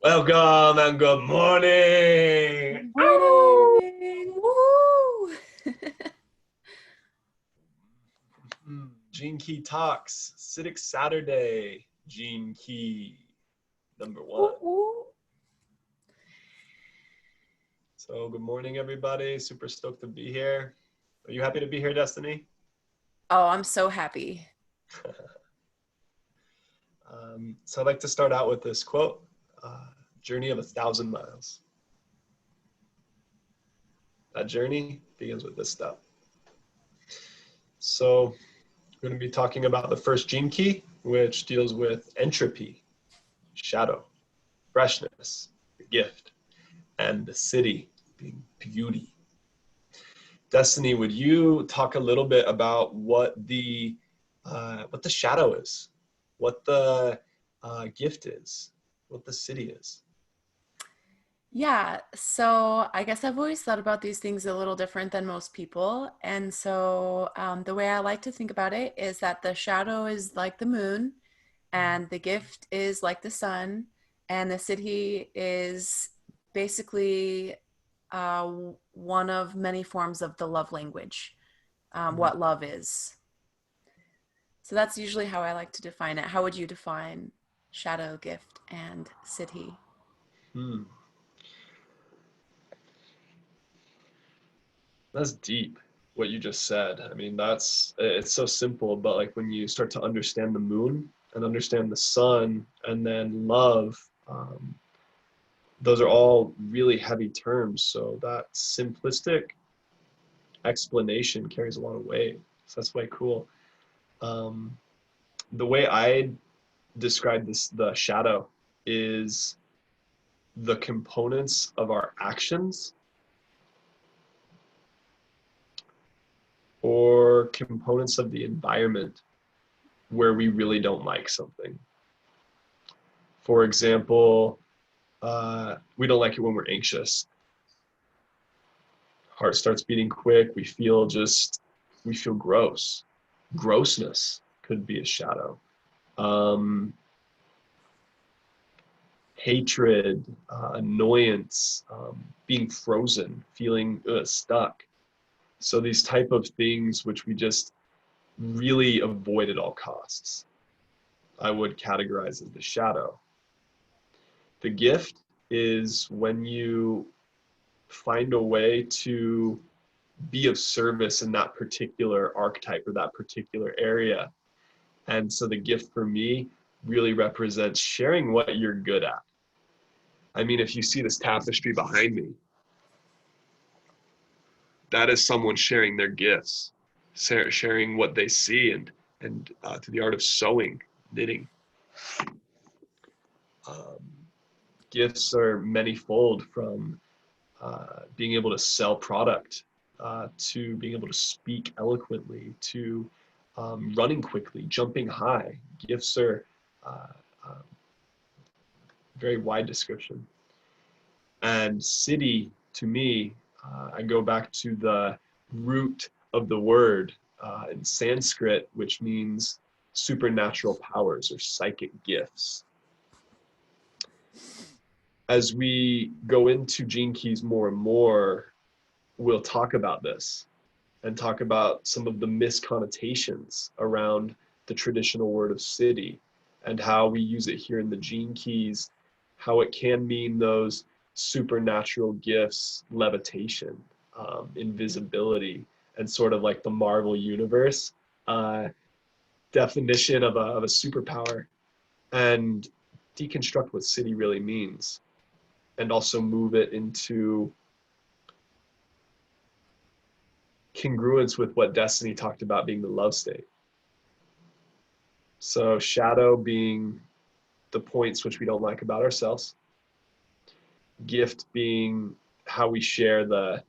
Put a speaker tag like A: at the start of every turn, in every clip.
A: Welcome and good morning.
B: Good
A: Ow!
B: morning. Woo!
A: Gene Key Talks, Siddhic Saturday, Gene Key number
B: Woo,
A: one.
B: woo.
A: So good morning, everybody. Super stoked to be here. Are you happy to be here, Destiny?
B: Oh, I'm so happy.
A: So I'd like to start out with this quote, uh, journey of 1,000 miles. That journey begins with this step. So we're going to be talking about the first gene key, which deals with entropy, shadow, freshness, the gift, and the city being beauty. Destiny, would you talk a little bit about what the shadow is, what the gift is, what the city is?
B: Yeah, so I guess I've always thought about these things a little different than most people. And so the way I like to think about it is that the shadow is like the moon, and the gift is like the sun, and the city is basically uh, one of many forms of the love language,
A: Mhm.
B: what love is. So that's usually how I like to define it. How would you define shadow, gift, and city?
A: Hmm. That's deep. What you just said. I mean, it's so simple, but like when you start to understand the moon and understand the sun, and then love, those are all really heavy terms. So that simplistic explanation carries a lot of weight. So that's way cool. Um, the way I describe the shadow is the components of our actions or components of the environment where we really don't like something. For example, we don't like it when we're anxious. Heart starts beating quick. We feel gross. Grossness could be a shadow. Um, Hatred, annoyance, being frozen, feeling stuck. So these type of things which we just really avoid at all costs, I would categorize as the shadow. The gift is when you find a way to be of service in that particular archetype or that particular area. And so the gift for me really represents sharing what you're good at. I mean, if you see this tapestry behind me, that is someone sharing their gifts, sharing what they see, and to the art of sewing, knitting. Um, Gifts are manyfold, from being able to sell product, to being able to speak eloquently, to running quickly, jumping high. Gifts are uh, uh, very wide description. And city, to me, I go back to the root of the word in Sanskrit, which means supernatural powers or psychic gifts. As we go into Gene Keys more and more, we'll talk about this and talk about some of the misconnotations around the traditional word of city and how we use it here in the Gene Keys, how it can mean those supernatural gifts, levitation, invisibility, and sort of like the Marvel universe uh, definition of a superpower, and deconstruct what city really means, and also move it into congruence with what Destiny talked about being the love state. So shadow being the points which we don't like about ourselves, gift being how we share the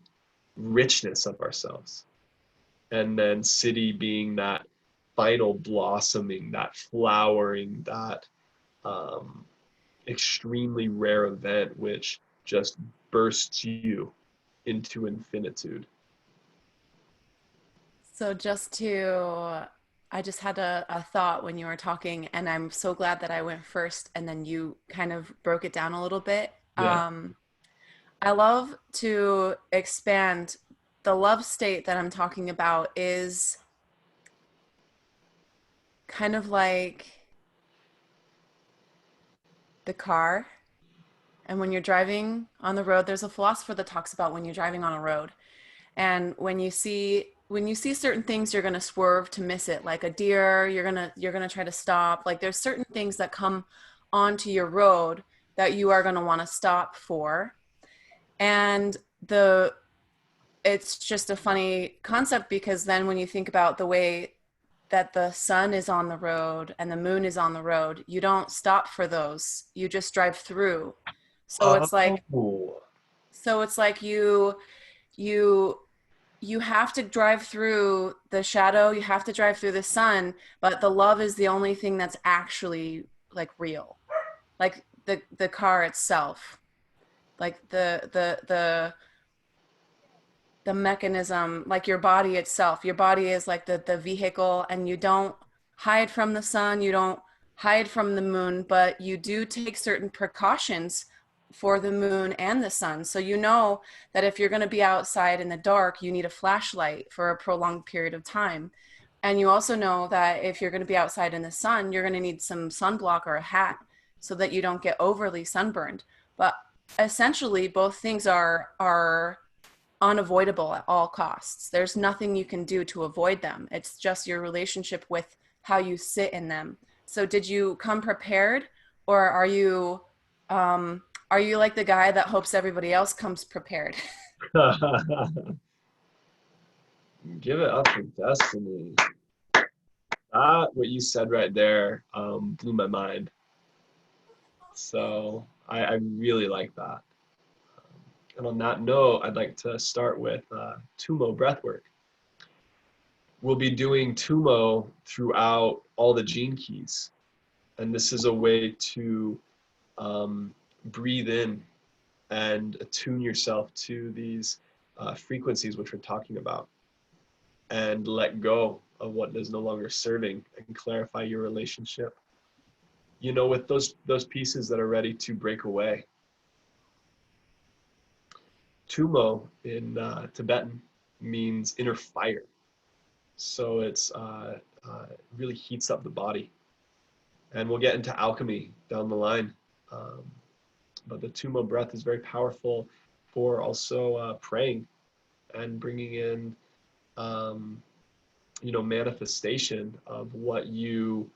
A: richness of ourselves, and then city being that final blossoming, that flowering, that um, extremely rare event which just bursts you into infinitude.
B: So just to I just had a thought when you were talking, and I'm so glad that I went first and then you kind of broke it down a little bit.
A: Yeah.
B: I love to expand the love state that I'm talking about is kind of like the car. And when you're driving on the road, there's a philosopher that talks about when you're driving on a road. And when you see certain things, you're gonna swerve to miss it. Like a deer, you're gonna try to stop. Like there's certain things that come onto your road that you are gonna want to stop for. And the it's just a funny concept because then when you think about the way that the sun is on the road and the moon is on the road, you don't stop for those. You just drive through. So it's like
A: Oh,
B: so it's like you you have to drive through the shadow, you have to drive through the sun, but the love is the only thing that's actually like real. Like the car itself. Like the mechanism, like your body itself. Your body is like the vehicle, and you don't hide from the sun, you don't hide from the moon, but you do take certain precautions for the moon and the sun. So you know that if you're going to be outside in the dark, you need a flashlight for a prolonged period of time. And you also know that if you're going to be outside in the sun, you're going to need some sunblock or a hat so that you don't get overly sunburned. But essentially both things are unavoidable at all costs. There's nothing you can do to avoid them. It's just your relationship with how you sit in them. So did you come prepared, or are you like the guy that hopes everybody else comes prepared?
A: give it up for destiny. That what you said right there blew my mind. So I really like that. And on that note, I'd like to start with Tummo breathwork. We'll be doing Tummo throughout all the gene keys. And this is a way to breathe in and attune yourself to these frequencies which we're talking about, and let go of what is no longer serving and clarify your relationship, you know, with those pieces that are ready to break away. Tummo in Tibetan means inner fire. So it's really heats up the body. And we'll get into alchemy down the line. But the Tummo breath is very powerful for also praying and bringing in, manifestation of what you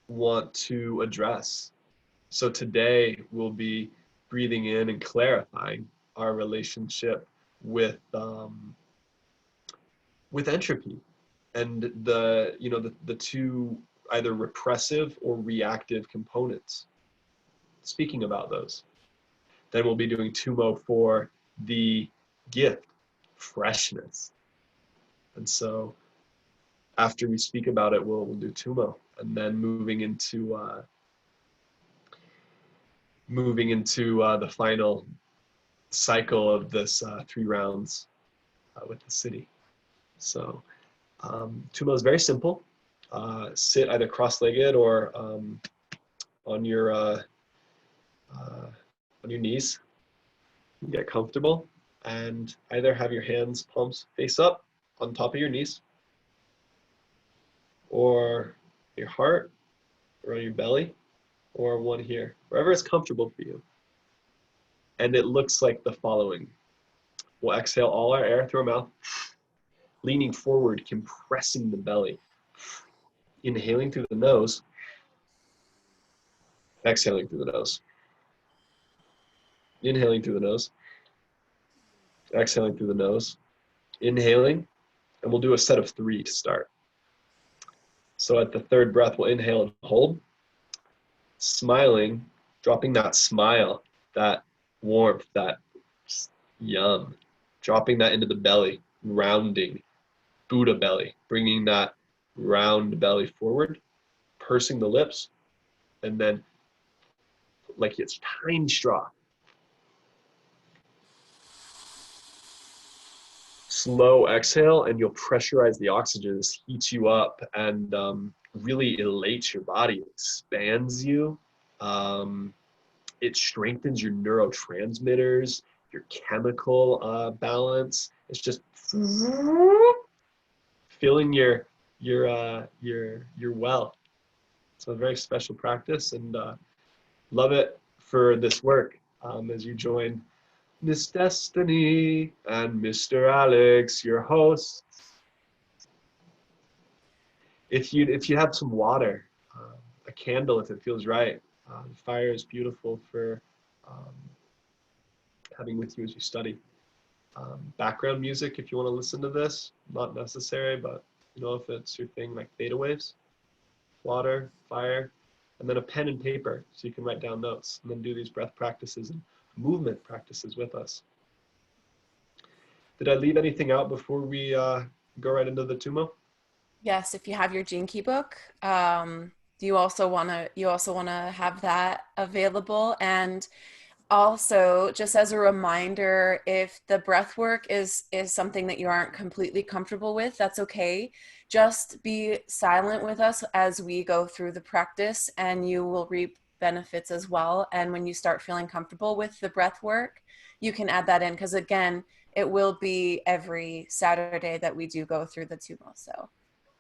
A: want to address. So today we'll be breathing in and clarifying our relationship with entropy and the two either repressive or reactive components. Speaking about those, then we'll be doing Tummo for the gift, freshness. And so after we speak about it, we'll do Tummo, and then moving into the final cycle of this 3 rounds with the city. So Tummo is very simple. Sit either cross-legged or on your knees. Get comfortable, and either have your hands palms face up on top of your knees, or your heart, or on your belly, or one here, wherever is comfortable for you. And it looks like the following. We'll exhale all our air through our mouth, leaning forward, compressing the belly. Inhaling through the nose, exhaling through the nose. Inhaling through the nose, exhaling through the nose. Inhaling, and we'll do a set of 3 to start. So at the 3rd breath, we'll inhale and hold. Smiling, dropping that smile, that warmth, that yum, dropping that into the belly, rounding, Buddha belly, bringing that round belly forward, pursing the lips, and then like it's pine straw, slow exhale, and you'll pressurize the oxygen. This heats you up and really elates your body, expands you. Um, it strengthens your neurotransmitters, your chemical balance. It's just filling your well. So a very special practice, and love it for this work as you join Miss Destiny and Mr. Alex, your hosts. If you have some water, a candle if it feels right. Fire is beautiful for um, having with you as you study. Background music, if you want to listen to this, not necessary, but you know, if it's your thing, like theta waves, water, fire, and then a pen and paper so you can write down notes and then do these breath practices and movement practices with us. Did I leave anything out before we go right into the Tummo?
B: Yes, if you have your Gene Key book, you also wanna have that available. And also, just as a reminder, if the breath work is something that you aren't completely comfortable with, that's okay. Just be silent with us as we go through the practice, and you will reap benefits as well. And when you start feeling comfortable with the breath work, you can add that in, because again, it will be every Saturday that we do go through the Tumo. So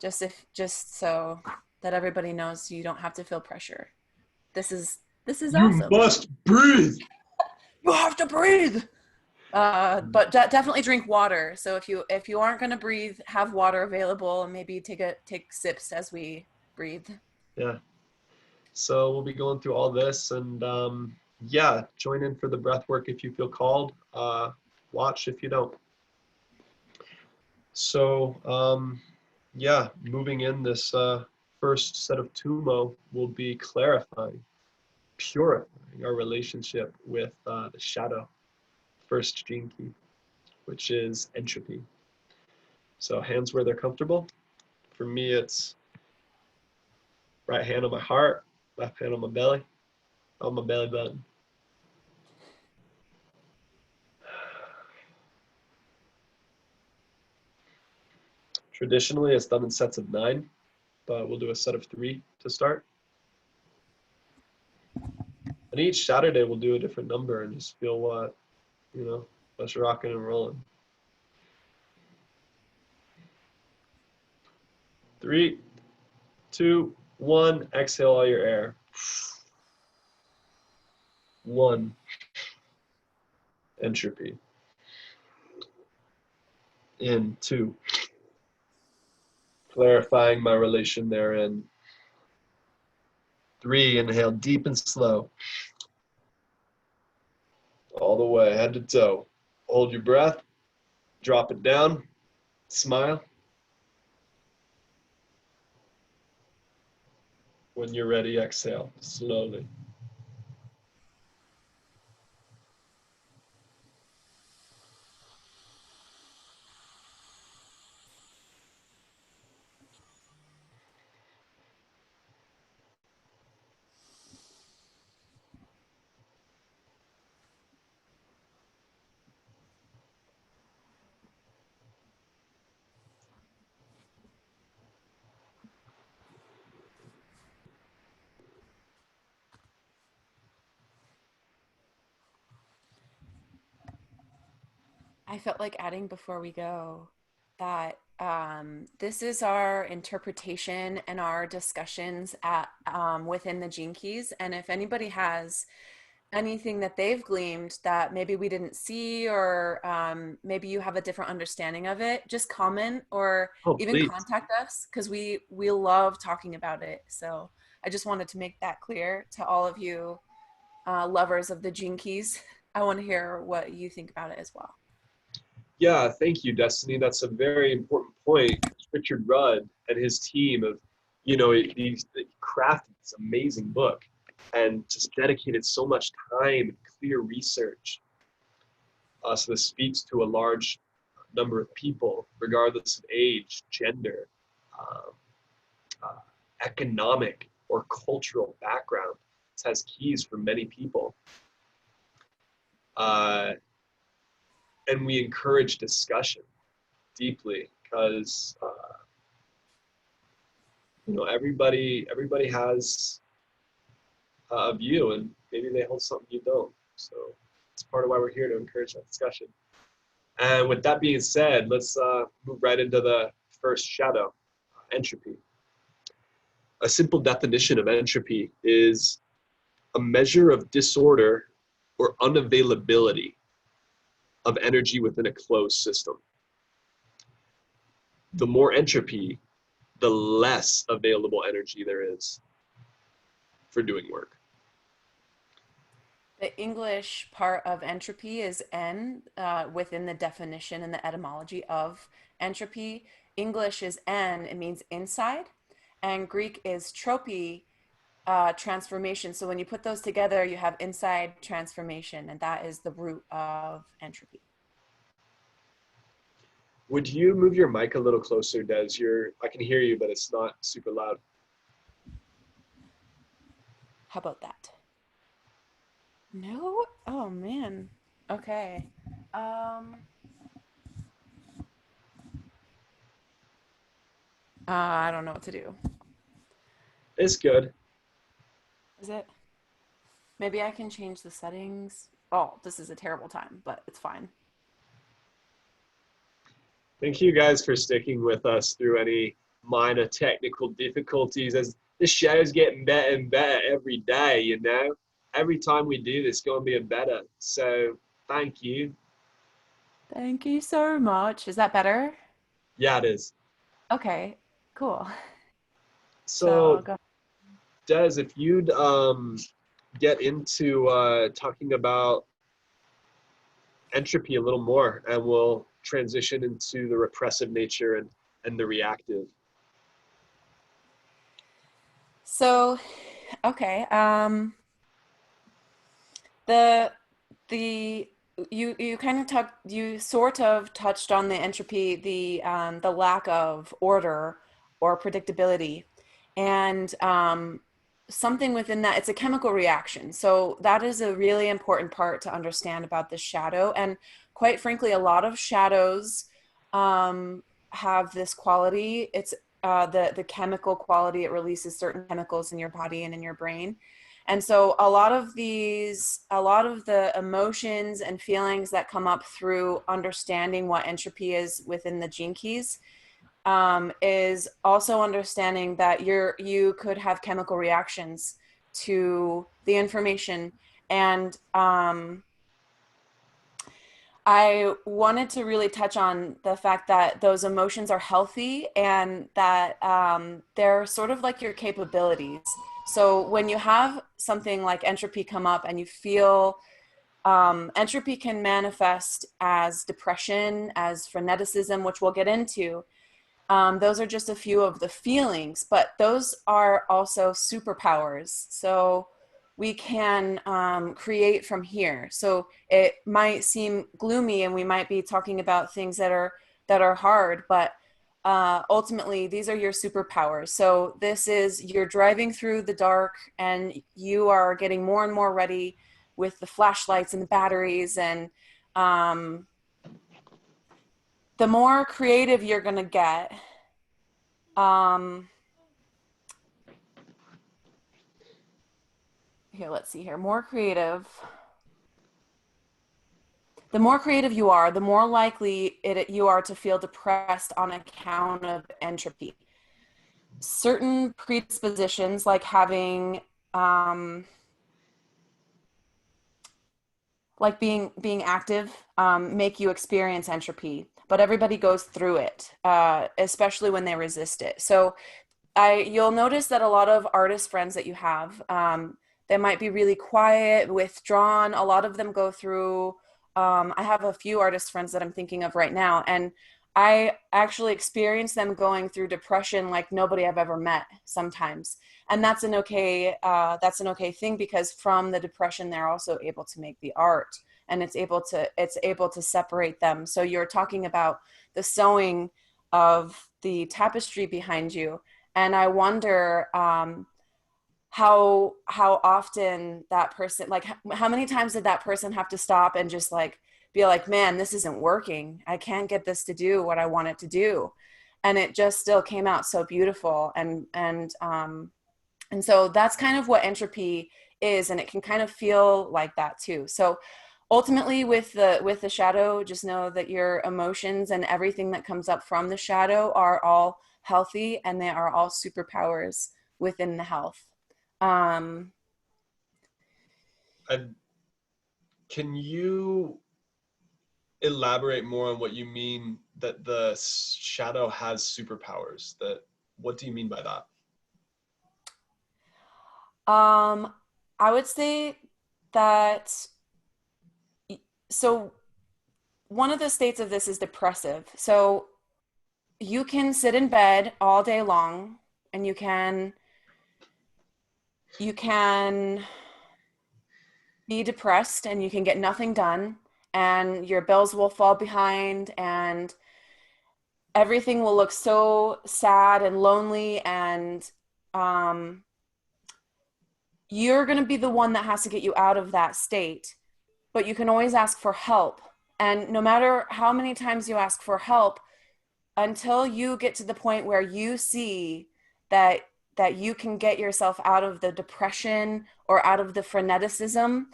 B: just so that everybody knows, you don't have to feel pressure. This is
A: You
B: awesome.
A: must breathe.
B: You have to breathe. But definitely drink water. So if you aren't going to breathe, have water available, and maybe take sips as we breathe.
A: Yeah. So we'll be going through all this, and yeah, join in for the breath work if you feel called. Watch if you don't. So yeah, moving in this first set of Tummo will be clarifying, purifying our relationship with the shadow, first gene key, which is entropy. So hands where they're comfortable. For me, it's right hand on my heart, left hand on my belly, on my belly button. Traditionally, it's done in sets of 9, but we'll do a set of 3 to start. And each Saturday, we'll do a different number and just feel what, you know, us rocking and rolling. 3, 2, 1. Exhale all your air. 1. Entropy. In. 2. Clarifying my relation therein. 3. Inhale deep and slow. All the way, head to toe. Hold your breath. Drop it down. Smile. When you're ready, exhale slowly.
B: I felt like adding before we go that this is our interpretation and our discussions at within the Gene Keys. And if anybody has anything that they've gleaned that maybe we didn't see, or maybe you have a different understanding of it, just comment or
A: Oh,
B: even
A: please.
B: contact us, because we love talking about it. So I just wanted to make that clear to all of you lovers of the Gene Keys. I want to hear what you think about it as well.
A: Yeah, thank you, Destiny. That's a very important point. Richard Rudd and his team of, you know, he crafted this amazing book and just dedicated so much time and clear research. So this speaks to a large number of people, regardless of age, gender, um, uh, economic or cultural background. This has keys for many people. Uh, and we encourage discussion. deeply because everybody has a view, and maybe they hold something you don't. So it's part of why we're here, to encourage that discussion. And with that being said, let's move right into the first shadow, entropy. A simple definition of entropy is a measure of disorder or unavailability of energy within a closed system. The more entropy, the less available energy there is for doing work.
B: The English part of entropy is N within the definition and the etymology of entropy. English is N, it means inside, and Greek is tropy, transformation. So when you put those together, you have inside transformation, and that is the root of entropy.
A: Would you move your mic a little closer, Des? I can hear you, but it's not super loud.
B: How about that? No? Oh man. Okay. I don't know what to do.
A: It's good.
B: Is it? Maybe I can change the settings. Oh, this is a terrible time, but it's fine.
A: Thank you guys for sticking with us through any minor technical difficulties, as this show's getting better and better every day, you know? Every time we do this, it's going to be better. So thank you.
B: Thank you so much. Is that better?
A: Yeah, it is.
B: Okay, cool. So
A: So,
B: go.
A: Des, if you'd get into talking about entropy a little more, and we'll transition into the repressive nature and the reactive.
B: So, okay. The the you sort of touched on the entropy, the lack of order or predictability, and something within that, it's a chemical reaction. So that is a really important part to understand about the shadow. And quite frankly, a lot of shadows have this quality. It's the chemical quality. It releases certain chemicals in your body and in your brain. And so a lot of the emotions and feelings that come up through understanding what entropy is within the gene keys is also understanding that you could have chemical reactions to the information. And I wanted to really touch on the fact that those emotions are healthy, and that they're sort of like your capabilities. So when you have something like entropy come up and you feel entropy can manifest as depression, as freneticism, which we'll get into. Those are just a few of the feelings, but those are also superpowers. So we can create from here. So it might seem gloomy, and we might be talking about things that are hard, but ultimately these are your superpowers. So this is, you're driving through the dark, and you are getting more and more ready with the flashlights and the batteries, and the more creative you're going to get, here, let's see here, more creative. The more creative you are, the more likely you are to feel depressed on account of entropy. Certain predispositions, like having, like being active, make you experience entropy. But everybody goes through it, especially when they resist it. So you'll notice that a lot of artist friends that you have, they might be really quiet, withdrawn. A lot of them go through, I have a few artist friends that I'm thinking of right now, and I actually experience them going through depression like nobody I've ever met sometimes. And that's an okay thing, because from the depression, they're also able to make the art, and it's able to separate them. So you're talking about the sewing of the tapestry behind you. And I wonder how often that person, like how many times did that person have to stop and just like be like, man, this isn't working. I can't get this to do what I want it to do. And it just still came out so beautiful. And so that's kind of what entropy is. And it can kind of feel like that too. So ultimately with the shadow, just know that your emotions and everything that comes up from the shadow are all healthy, and they are all superpowers within the health. Um,
A: And can you elaborate more on what you mean that the shadow has superpowers? That, what do you mean by that?
B: um, I would say that, so one of the states of this is depressive. So you can sit in bed all day long, and you can be depressed, and you can get nothing done, and your bills will fall behind, and everything will look so sad and lonely, and um, you're going to be the one that has to get you out of that state. But you can always ask for help. And no matter how many times you ask for help, until you get to the point where you see that you can get yourself out of the depression or out of the freneticism,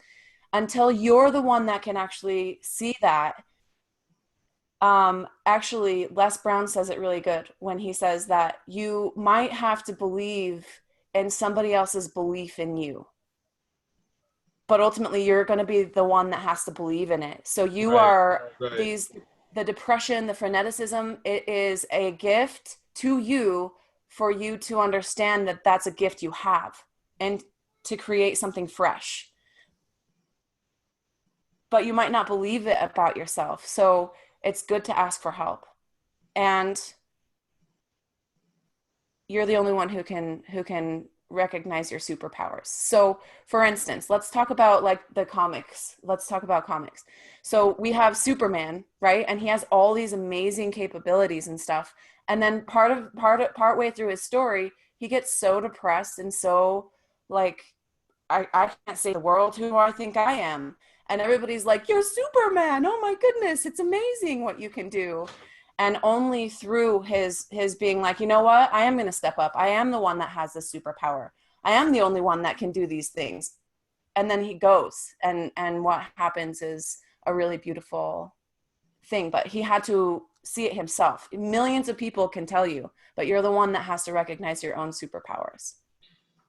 B: until you're the one that can actually see that. Actually, Les Brown says it really good when he says that you might have to believe in somebody else's belief in you, but ultimately you're going to be the one that has to believe in it. So you
A: Right,
B: are
A: right.
B: these, the depression, the freneticism, it is a gift to you, for you to understand that that's a gift you have, and to create something fresh. But you might not believe it about yourself. So it's good to ask for help. And you're the only one who can recognize your superpowers. So for instance, let's talk about like the comics. Let's talk about comics. So we have Superman, right? And he has all these amazing capabilities and stuff. And then part way through his story, he gets so depressed and so like, I can't save the world. Who do I think I am? And everybody's like, you're Superman. Oh my goodness, it's amazing what you can do. And only through his being like, you know what, I am going to step up. I am the one that has this superpower. I am the only one that can do these things. And then he goes, and what happens is a really beautiful thing. But he had to see it himself. Millions of people can tell you, but you're the one that has to recognize your own superpowers.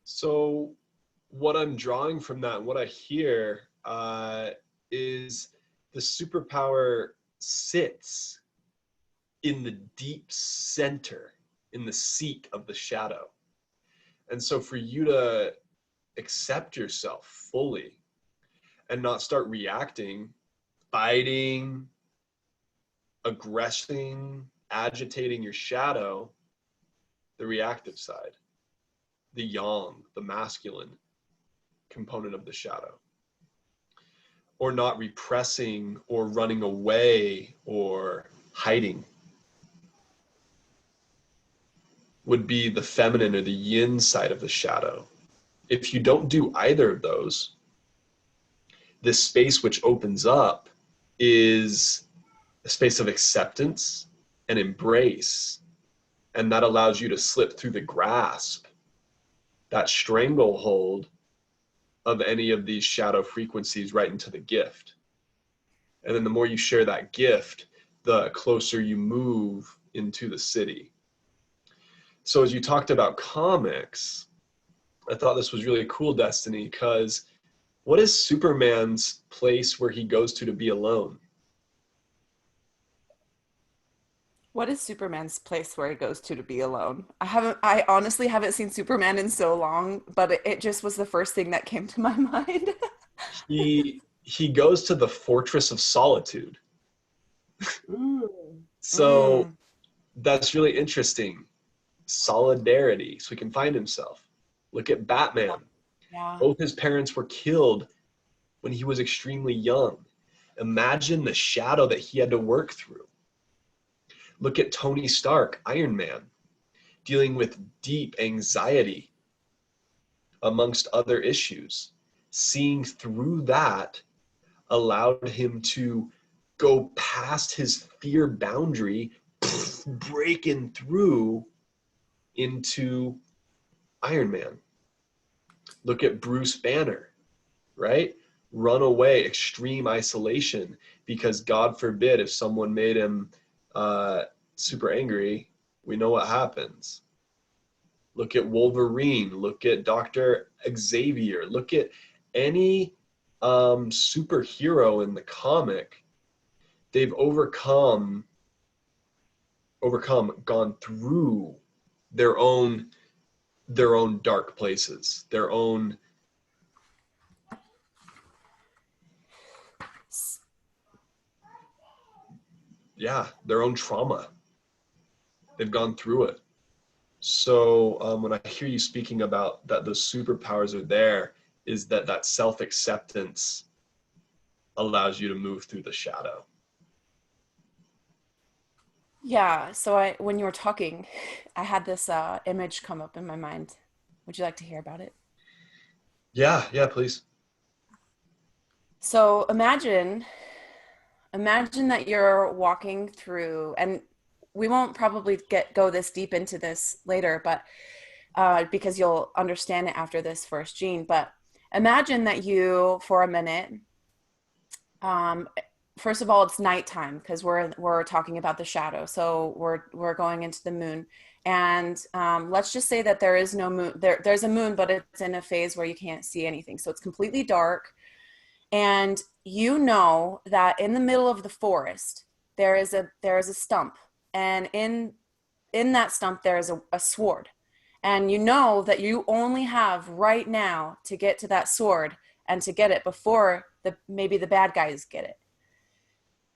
A: So what I'm drawing from that, what I hear, is the superpower sits in the deep center, in the seat of the shadow. And so for you to accept yourself fully and not start reacting, fighting, aggressing, agitating your shadow, the reactive side, the yang, the masculine component of the shadow, or not repressing or running away or hiding, would be the feminine or the yin side of the shadow. If you don't do either of those, this space which opens up is a space of acceptance and embrace. And that allows you to slip through the grasp, that stranglehold of any of these shadow frequencies, right into the gift. And then the more you share that gift, the closer you move into the city. So as you talked about comics, I thought this was really cool, Destiny, because what is Superman's place where he goes to be alone?
B: What is Superman's place where he goes to be alone? I honestly haven't seen Superman in so long, but it just was the first thing that came to my mind.
A: He goes to the Fortress of Solitude.
B: Mm.
A: So
B: Mm.
A: that's really interesting. Solidarity, so he can find himself. Look at Batman.
B: Yeah.
A: Both his parents were killed when he was extremely young. Imagine the shadow that he had to work through. Look at Tony Stark, Iron Man, dealing with deep anxiety amongst other issues. Seeing through that allowed him to go past his fear boundary, breaking through into Iron Man. Look at Bruce Banner, right? Run away, extreme isolation, because God forbid if someone made him super angry, we know what happens. Look at Wolverine, look at Dr. Xavier, look at any superhero in the comic. They've gone through their own dark places, their own trauma. They've gone through it. So when I hear you speaking about that those superpowers are there, is that self-acceptance allows you to move through the shadow.
B: Yeah, so when you were talking, I had this image come up in my mind. Would you like to hear about it?
A: Yeah, please.
B: So imagine that you're walking through, and we won't probably go this deep into this later, but because you'll understand it after this first gene. But imagine that you, for a minute, um, first of all, it's nighttime because we're talking about the shadow, so we're going into the moon, and let's just say that there is no moon. There's a moon, but it's in a phase where you can't see anything, so it's completely dark. And you know that in the middle of the forest there is a stump, and in that stump there is a sword, and you know that you only have right now to get to that sword and to get it before maybe the bad guys get it.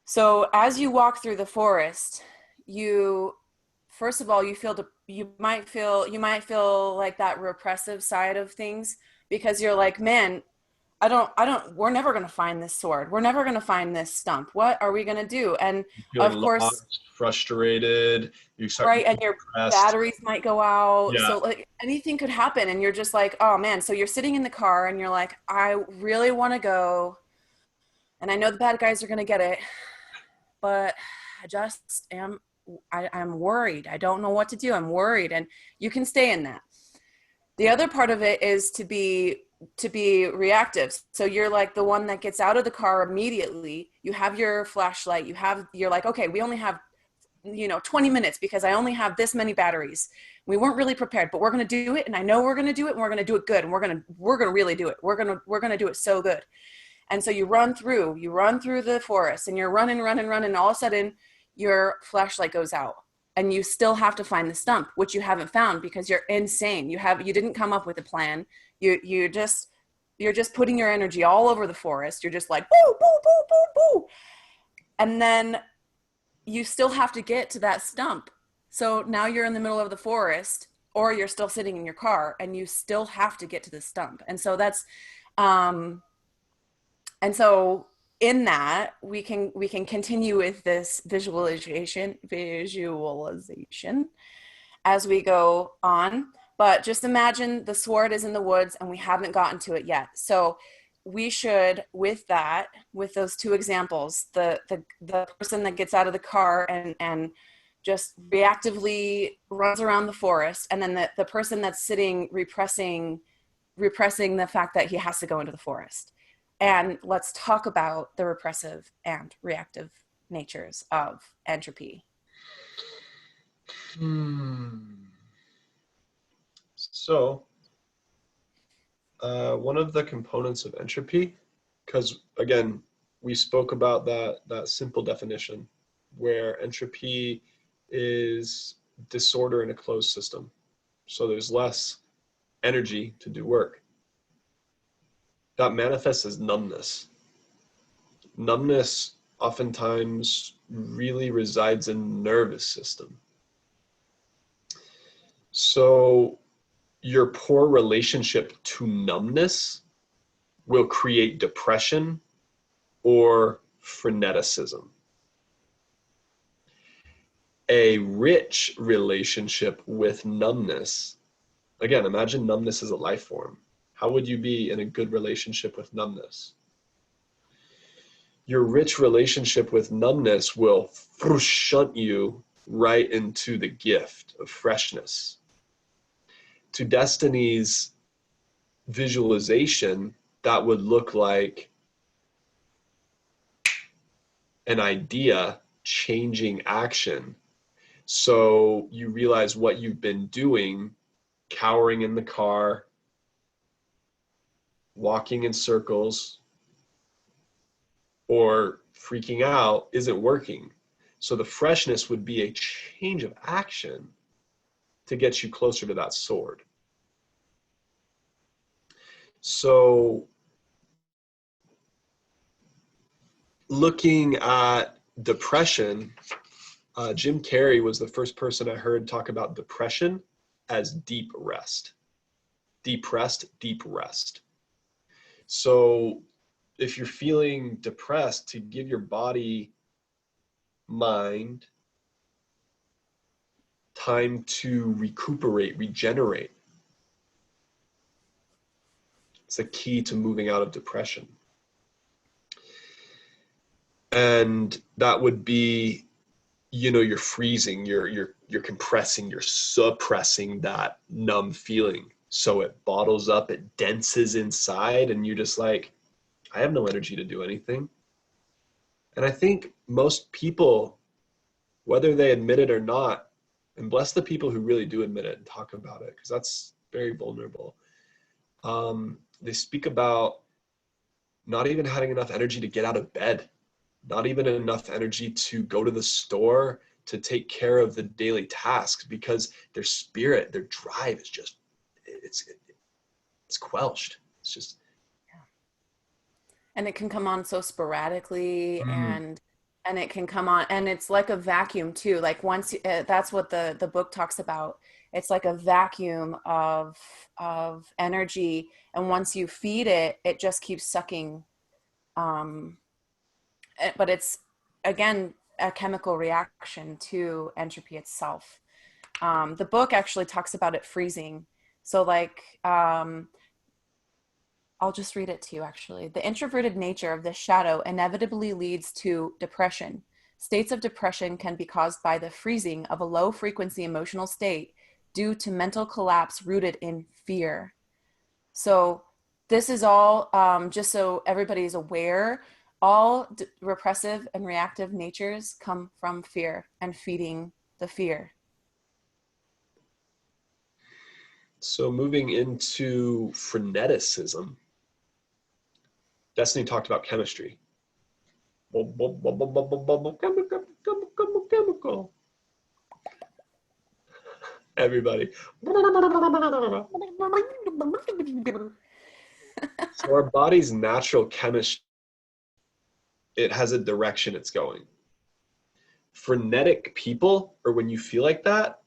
B: So as you walk through the forest, you first of all you might feel like that repressive side of things, because you're like, man, we're never going to find this sword. We're never going to find this stump. What are we going to do? And
A: Feeling
B: of course,
A: lost, frustrated, you start
B: right.
A: getting
B: And your
A: depressed.
B: batteries might go out.
A: Yeah.
B: So like anything could happen. And you're just like, oh man. So you're sitting in the car and you're like, I really want to go. And I know the bad guys are going to get it, but I just I'm worried. I don't know what to do. I'm worried. And you can stay in that. The other part of it is to be reactive. So you're like the one that gets out of the car immediately. You have your flashlight. You're like, okay, we only have 20 minutes because I only have this many batteries. We weren't really prepared, but we're going to do it. And I know we're going to do it, and we're going to do it good. And we're going to really do it. We're going to do it so good. And so you run through the forest, and you're running. And all of a sudden your flashlight goes out, and you still have to find the stump, which you haven't found because you're insane. You didn't come up with a plan. You're just putting your energy all over the forest. You're just like, boo, boo, boo, boo, boo. And then you still have to get to that stump. So now you're in the middle of the forest, or you're still sitting in your car, and you still have to get to the stump. And so and so in that we can continue with this visualization as we go on. But just imagine the sword is in the woods and we haven't gotten to it yet. So we should, with those two examples, the person that gets out of the car and just reactively runs around the forest, and then the person that's sitting repressing the fact that he has to go into the forest. And let's talk about the repressive and reactive natures of entropy.
A: So one of the components of entropy, because again, we spoke about that simple definition where entropy is disorder in a closed system. So there's less energy to do work. That manifests as numbness. Numbness oftentimes really resides in the nervous system. So your poor relationship to numbness will create depression or freneticism. A rich relationship with numbness, again, imagine numbness as a life form. How would you be in a good relationship with numbness? your rich relationship with numbness will shunt you right into the gift of freshness. To Destiny's visualization, that would look like an idea changing action. So you realize what you've been doing, cowering in the car, walking in circles, or freaking out isn't working. So the freshness would be a change of action to get you closer to that sword. So looking at depression, Jim Carrey was the first person I heard talk about depression as deep rest. Depressed, deep rest. So if you're feeling depressed, to give your body, mind time to recuperate, regenerate. It's a key to moving out of depression. And that would be, you're freezing, you're compressing, you're suppressing that numb feeling. So it bottles up, it denses inside, and you're just like, I have no energy to do anything. And I think most people, whether they admit it or not, and bless the people who really do admit it and talk about it, because that's very vulnerable. They speak about not even having enough energy to get out of bed, not even enough energy to go to the store, to take care of the daily tasks, because their spirit, their drive is just, it's quelched. It's just.
B: And it can come on so sporadically, and it can come on, and it's like a vacuum too. Like once that's what the book talks about. It's like a vacuum of energy, and once you feed it, it just keeps sucking. But it's, again, a chemical reaction to entropy itself. The book actually talks about it freezing. So like, I'll just read it to you actually. The introverted nature of this shadow inevitably leads to depression. States of depression can be caused by the freezing of a low frequency emotional state due to mental collapse rooted in fear. So this is all, just so everybody is aware, all repressive and reactive natures come from fear and feeding the fear.
A: So moving into freneticism, Destiny talked about chemistry. Chemical. Everybody. So our body's natural chemistry, it has a direction it's going. Frenetic people, or when you feel like that,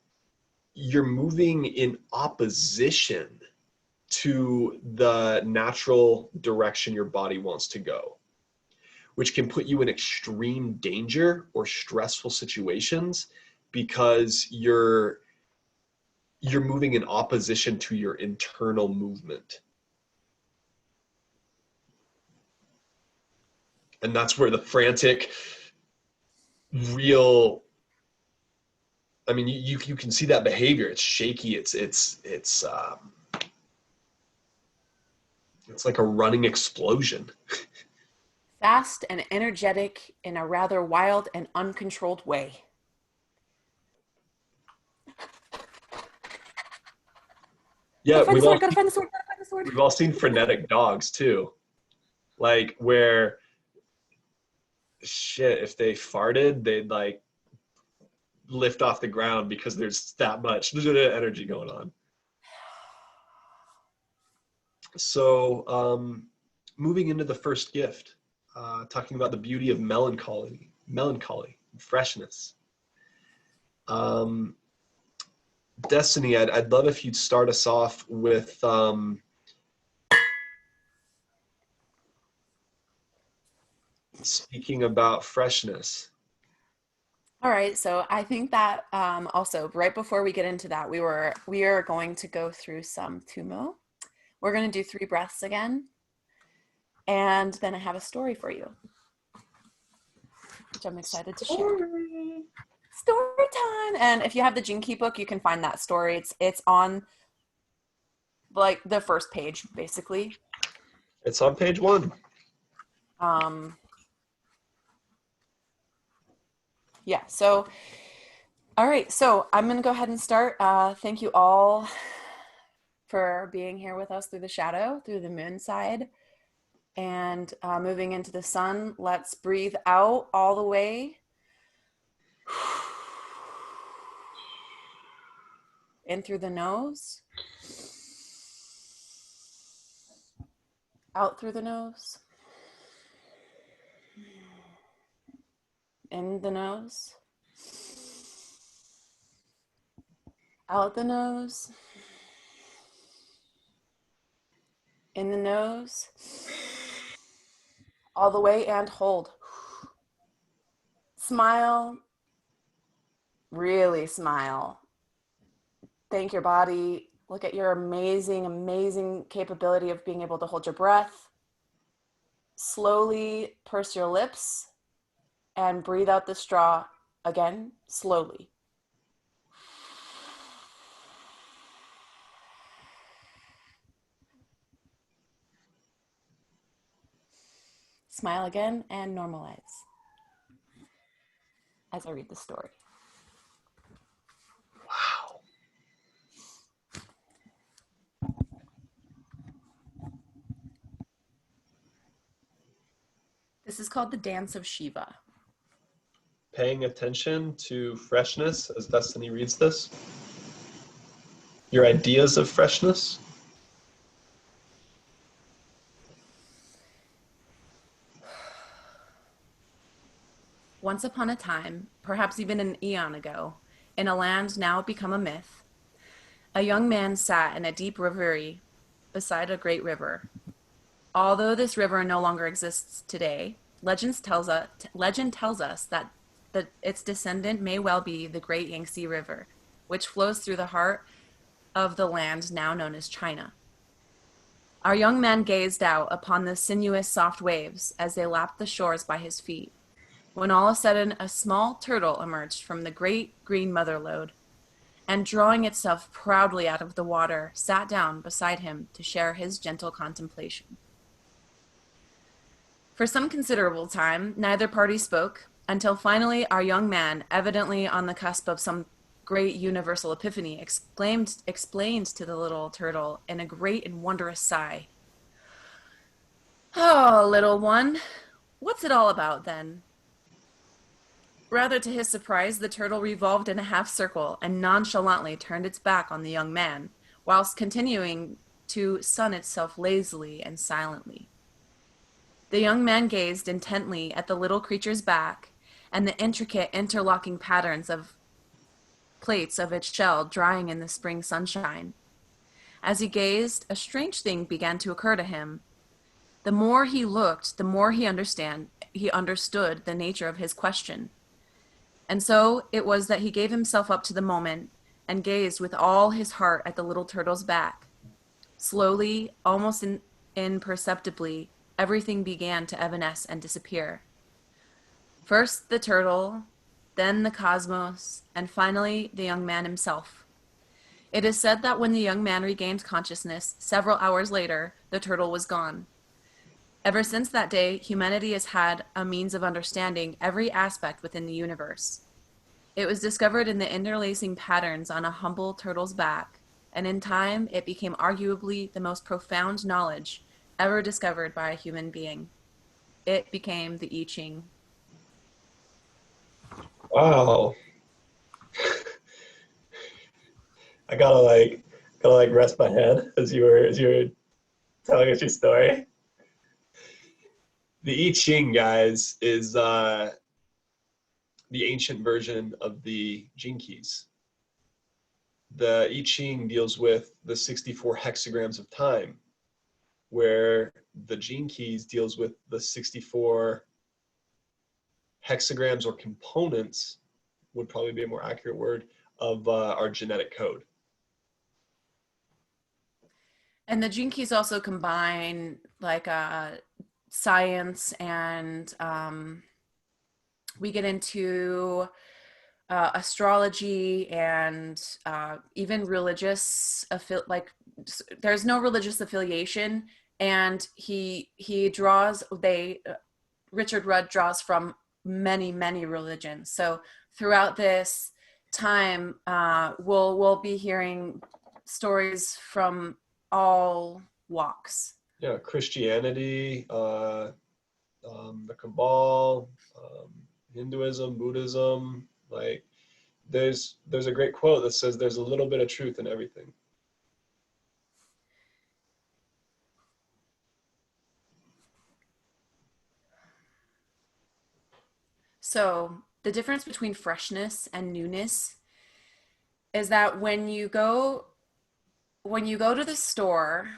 A: you're moving in opposition to the natural direction your body wants to go, which can put you in extreme danger or stressful situations because you're moving in opposition to your internal movement. And that's where the frantic, real, I mean, you can see that behavior. It's shaky. It's like a running explosion.
B: Fast and energetic in a rather wild and uncontrolled way.
A: Yeah,
B: Gotta find the sword.
A: We've all seen frenetic dogs too. Like where, shit, if they farted, they'd like lift off the ground because there's that much energy going on. So moving into the first gift, talking about the beauty of melancholy, freshness. Destiny, I'd love if you'd start us off with speaking about freshness.
B: All right, so I think that also right before we get into that, we are going to go through some Tummo. We're going to do 3 breaths again, and then I have a story for you. which I'm excited to share.
A: Story.
B: Story time. And if you have the Gene Key book, you can find that story. It's on like the first page, basically.
A: It's on page 1.
B: Um, yeah. So, all right. So I'm gonna go ahead and start. Thank you all for being here with us through the shadow, through the moon side, and moving into the sun. Let's breathe out all the way. In through the nose. Out through the nose. In the nose. Out the nose. In the nose. All the way and hold. Smile. Really smile. Thank your body. Look at your amazing, amazing capability of being able to hold your breath. Slowly purse your lips and breathe out the straw again, slowly. Smile again and normalize as I read the story.
A: Wow.
B: This is called the Dance of Shiva.
A: Paying attention to freshness as Destiny reads this. Your ideas of freshness.
B: Once upon a time, perhaps even an eon ago, in a land now become a myth, a young man sat in a deep reverie beside a great river. Although this river no longer exists today, legend tells us that its descendant may well be the great Yangtze River, which flows through the heart of the land now known as China. Our young man gazed out upon the sinuous soft waves as they lapped the shores by his feet, when all of a sudden a small turtle emerged from the great green mother lode, and drawing itself proudly out of the water, sat down beside him to share his gentle contemplation. For some considerable time, neither party spoke, until finally our young man, evidently on the cusp of some great universal epiphany, explained to the little turtle in a great and wondrous sigh, "Oh, little one, what's it all about then?" Rather to his surprise, the turtle revolved in a half circle and nonchalantly turned its back on the young man, whilst continuing to sun itself lazily and silently. The young man gazed intently at the little creature's back and the intricate interlocking patterns of plates of its shell drying in the spring sunshine. As he gazed, a strange thing began to occur to him. The more he looked, the more he understood the nature of his question. And so it was that he gave himself up to the moment and gazed with all his heart at the little turtle's back. Slowly, almost imperceptibly, everything began to evanesce and disappear. First the turtle, then the cosmos, and finally the young man himself. It is said that when the young man regained consciousness, several hours later, the turtle was gone. Ever since that day, humanity has had a means of understanding every aspect within the universe. It was discovered in the interlacing patterns on a humble turtle's back, and in time it became arguably the most profound knowledge ever discovered by a human being. It became the I Ching.
A: Wow. I gotta like rest my head as you were telling us your story. The I Ching, guys, is the ancient version of the Gene Keys. The I Ching deals with the 64 hexagrams of time, where the Gene Keys deals with the 64 hexagrams or components, would probably be a more accurate word, of our genetic code.
B: And the Gene Keys also combine like science and we get into astrology and even religious there's no religious affiliation, and he draws they Richard Rudd draws from many religions. So throughout this time, we'll be hearing stories from all walks.
A: Yeah, Christianity, the Cabal, Hinduism, Buddhism. Like, there's a great quote that says there's a little bit of truth in everything.
B: So the difference between freshness and newness is that when you go to the store,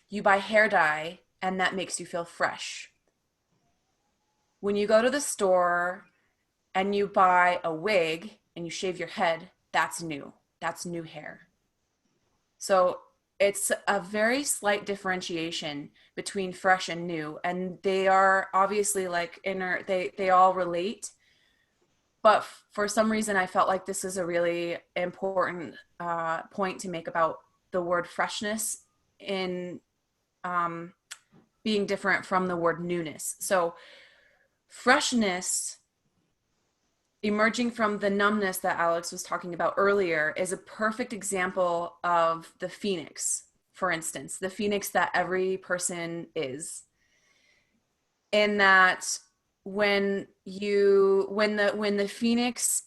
B: you buy hair dye and that makes you feel fresh. When you go to the store and you buy a wig and you shave your head, that's new. That's new hair. So it's a very slight differentiation between fresh and new, and they are obviously like they all relate, but for some reason I felt like this is a really important point to make about the word freshness in um, being different from the word newness. So freshness, emerging from the numbness that Alex was talking about earlier, is a perfect example of the phoenix, for instance, the phoenix that every person is. In that when the phoenix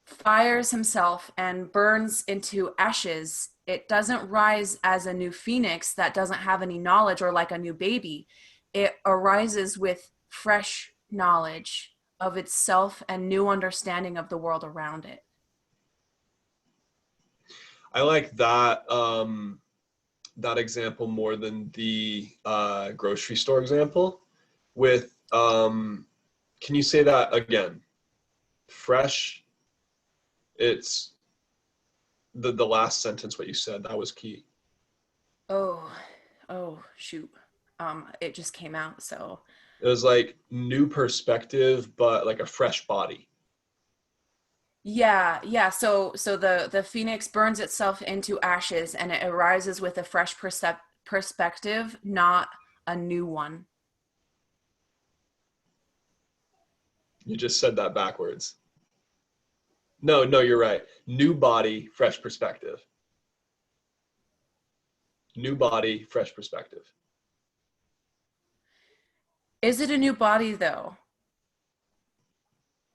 B: fires himself and burns into ashes, it doesn't rise as a new phoenix that doesn't have any knowledge or like a new baby. It arises with fresh knowledge of itself and new understanding of the world around it.
A: I like that example more than the grocery store example. With can you say that again? Fresh. It's the last sentence. What you said, that was key.
B: Oh, oh, shoot. It just came out, so
A: It was like new perspective, but like a fresh body.
B: yeah. So the phoenix burns itself into ashes and it arises with a fresh perspective, not a new one.
A: You just said that backwards. No, no, you're right. New body, fresh perspective. New body, fresh perspective.
B: Is it a new body though?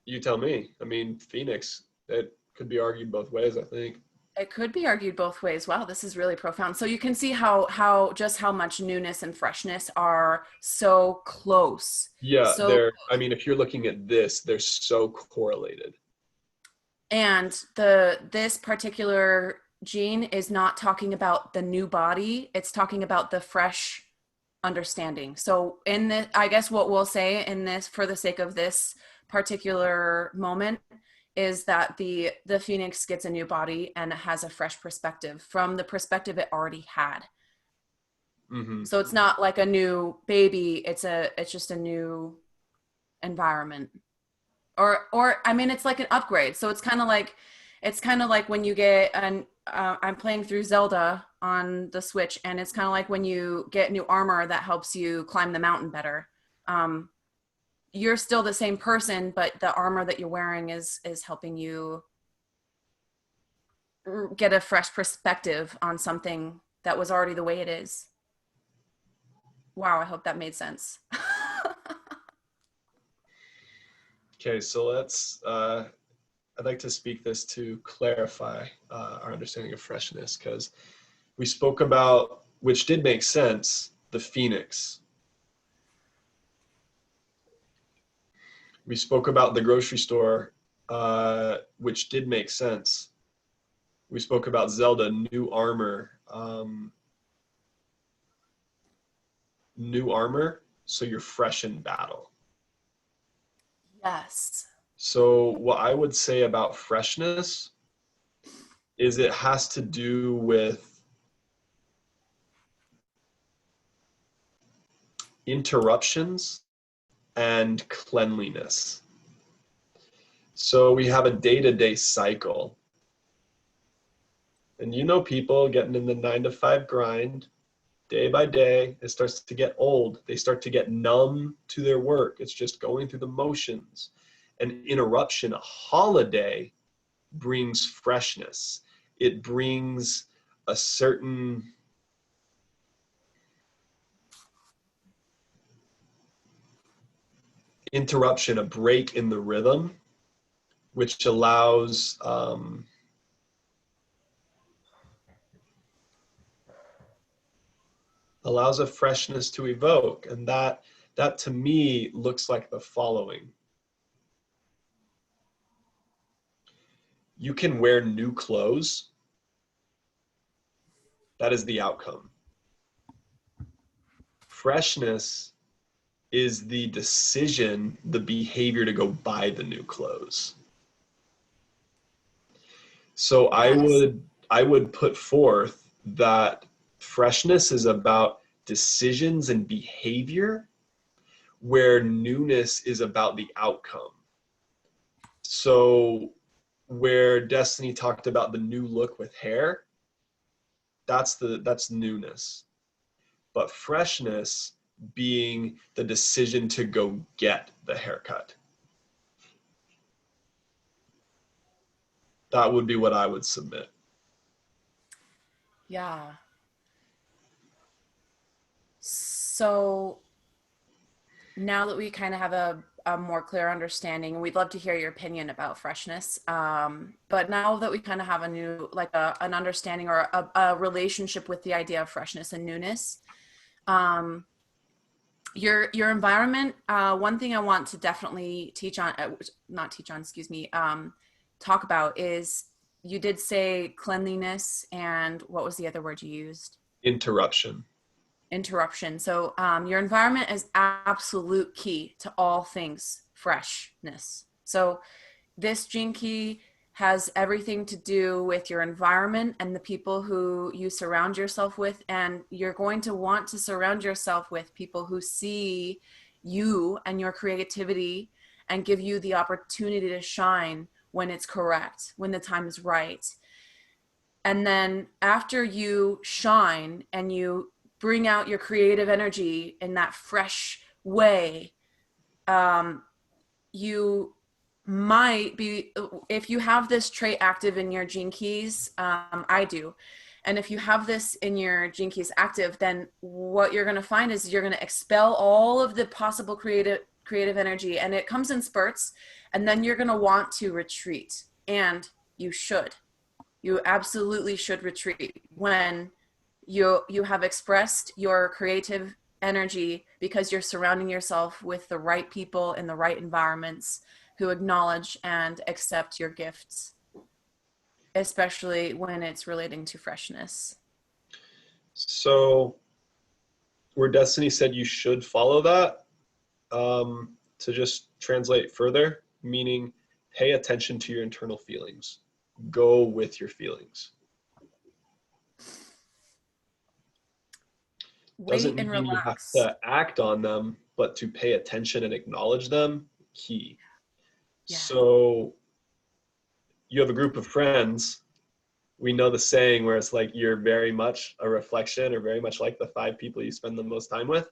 A: You tell me. I mean, Phoenix, it could be argued both ways, I think.
B: It could be argued both ways. Wow, this is really profound. So you can see how much newness and freshness are so close.
A: Yeah,
B: So
A: I mean, if you're looking at this, they're so correlated.
B: and this particular gene is not talking about the new body, it's talking about the fresh understanding. So in this, I guess what we'll say in this, for the sake of this particular moment, is that the phoenix gets a new body and has a fresh perspective from the perspective it already had.
A: Mm-hmm.
B: So it's not like a new baby, it's just a new environment. Or I mean, it's like an upgrade. So it's kind of like when you get an I'm playing through Zelda on the Switch, and it's kind of like when you get new armor that helps you climb the mountain better. Um, you're still the same person, but the armor that you're wearing is helping you get a fresh perspective on something that was already the way it is. Wow, I hope that made sense.
A: Okay, so I'd like to speak this to clarify our understanding of freshness, because we spoke about, which did make sense, the phoenix. We spoke about the grocery store, which did make sense. We spoke about Zelda, new armor. New armor, so you're fresh in battle.
B: Yes.
A: So what I would say about freshness is it has to do with interruptions and cleanliness. So we have a day-to-day cycle. And you know people getting in the 9 to 5 grind, day by day, it starts to get old. They start to get numb to their work. It's just going through the motions. An interruption, a holiday, brings freshness. It brings a certain interruption, a break in the rhythm, which allows a freshness to evoke. And that to me looks like the following. You can wear new clothes. That is the outcome. Freshness is the decision, the behavior to go buy the new clothes. So
B: Yes.
A: I would put forth that freshness is about decisions and behavior, where newness is about the outcome. So where Destiny talked about the new look with hair, that's newness. But freshness being the decision to go get the haircut. That would be what I would submit.
B: Yeah. So now that we kind of have a more clear understanding, we'd love to hear your opinion about freshness. But now that we kind of have a new, like an understanding or a relationship with the idea of freshness and newness, um, your environment. One thing I want to definitely teach on, not teach on, excuse me, talk about is you did say cleanliness, and what was the other word you used?
A: Interruption.
B: Interruption. So your environment is absolute key to all things freshness. So this gene key has everything to do with your environment and the people who you surround yourself with. And you're going to want to surround yourself with people who see you and your creativity and give you the opportunity to shine when it's correct, when the time is right. And then after you shine and you bring out your creative energy in that fresh way, you might be, if you have this trait active in your gene keys, I do. And if you have this in your gene keys active, then what you're going to find is you're going to expel all of the possible creative energy, and it comes in spurts, and then you're going to want to retreat. And you should. You absolutely should retreat when you have expressed your creative energy, because you're surrounding yourself with the right people in the right environments who acknowledge and accept your gifts, especially when it's relating to freshness.
A: So where Destiny said you should follow that, to just translate further, meaning pay attention to your internal feelings. Go with your feelings. Doesn't
B: Wait and
A: mean you have
B: relax.
A: to act on them, but to pay attention and acknowledge them, key.
B: Yeah.
A: So you have a group of friends. We know the saying where it's like you're very much a reflection, or very much like the 5 people you spend the most time with.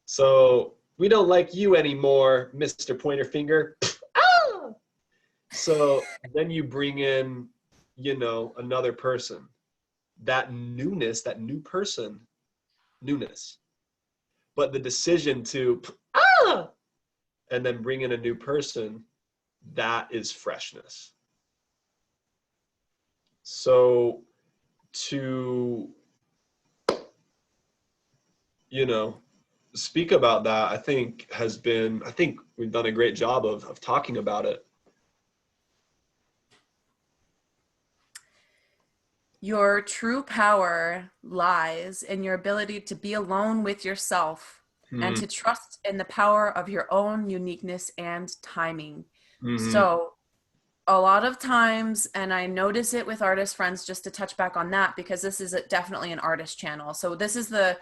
A: So we don't like you anymore, Mr. Pointer Finger. Ah! So then you bring in, another person. That newness, that new person, newness. But the decision to, and then bring in a new person, that is freshness. So to, speak about that, I think we've done a great job of talking about it.
B: Your true power lies in your ability to be alone with yourself and to trust in the power of your own uniqueness and timing.
A: Mm-hmm.
B: So a lot of times, and I notice it with artist friends, just to touch back on that, because this is definitely an artist channel. So this is the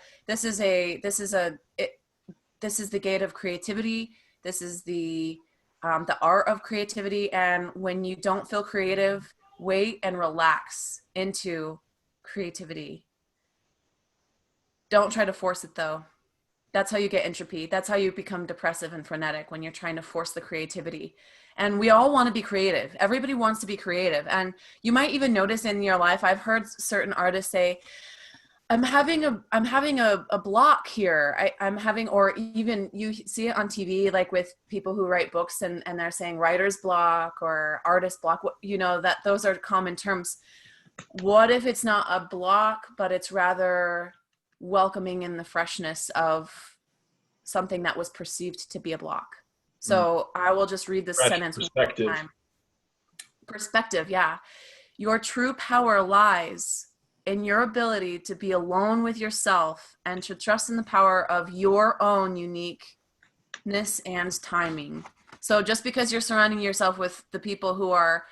B: gate of creativity. This is the the art of creativity. And when you don't feel creative, wait and relax into creativity. Don't try to force it though. That's how you get entropy. That's how you become depressive and frenetic, when you're trying to force the creativity. And we all want to be creative. Everybody wants to be creative. And you might even notice in your life, I've heard certain artists say, I'm having a block here. I'm having, or even you see it on TV, like with people who write books, and they're saying writer's block or artist block, you know, that those are common terms. What if it's not a block, but it's rather welcoming in the freshness of something that was perceived to be a block? So I will just read this
A: Fresh
B: sentence one more
A: perspective.
B: time. Perspective, yeah. Your true power lies in your ability to be alone with yourself and to trust in the power of your own uniqueness and timing. So just because you're surrounding yourself with the people who are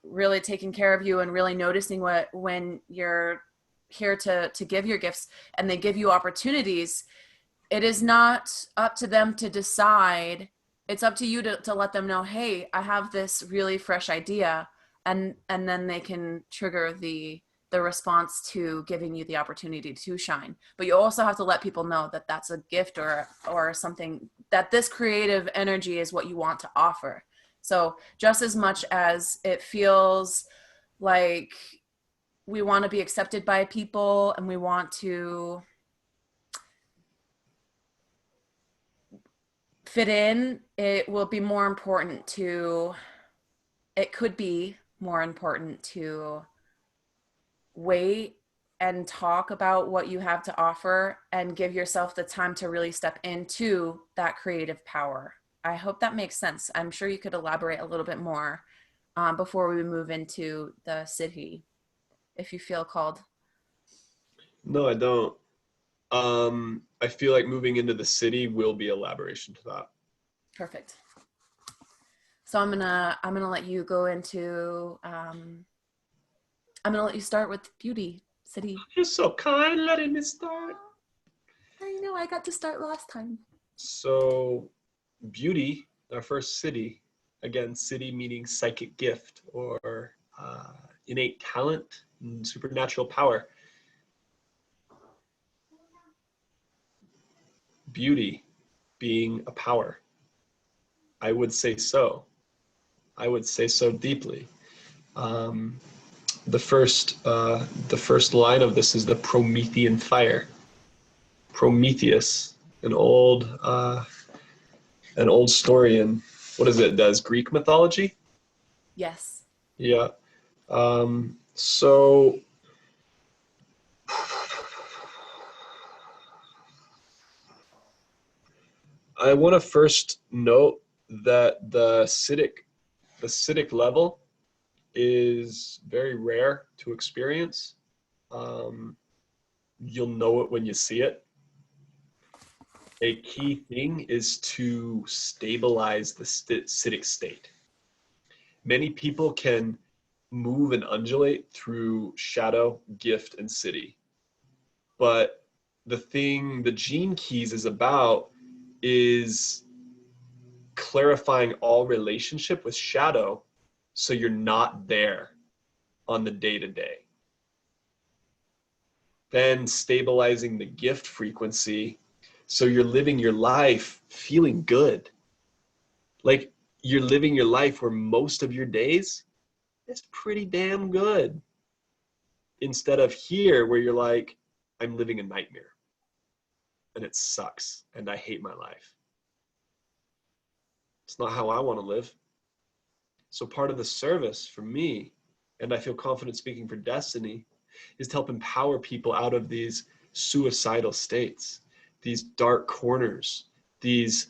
B: really taking care of you and really noticing when you're here to give your gifts, and they give you opportunities, it is not up to them to decide. It's up to you to let them know, hey, I have this really fresh idea, and then they can trigger the response to giving you the opportunity to shine. But you also have to let people know that that's a gift or something, that this creative energy is what you want to offer. So just as much as it feels like we want to be accepted by people and we want to fit in, it could be more important to wait and talk about what you have to offer and give yourself the time to really step into that creative power. I hope that makes sense. I'm sure you could elaborate a little bit more before we move into the Siddhi, if you feel called.
A: No, I don't. I feel like moving into the city will be elaboration to that.
B: Perfect. So I'm gonna let you go into I'm gonna let you start with beauty, Siddhi.
A: You're so kind, letting me start.
B: I know, I got to start last time.
A: So, beauty, our first city. Again, city meaning psychic gift or innate talent and supernatural power. Beauty being a power. I would say so. I would say so deeply. The first line of this is the Promethean fire. Prometheus, an old story in, what is it? Does Greek mythology?
B: Yes.
A: Yeah. So I want to first note that the Siddhic level is very rare to experience. You'll know it when you see it. A key thing is to stabilize the Siddhic state. Many people can move and undulate through shadow, gift, and city. But the gene keys is about is clarifying all relationship with shadow so you're not there on the day-to-day. Then stabilizing the gift frequency so you're living your life feeling good. Like you're living your life where most of your days it's pretty damn good. Instead of here where you're like, I'm living a nightmare and it sucks and I hate my life. It's not how I want to live. So part of the service for me, and I feel confident speaking for Destiny, is to help empower people out of these suicidal states, these dark corners, these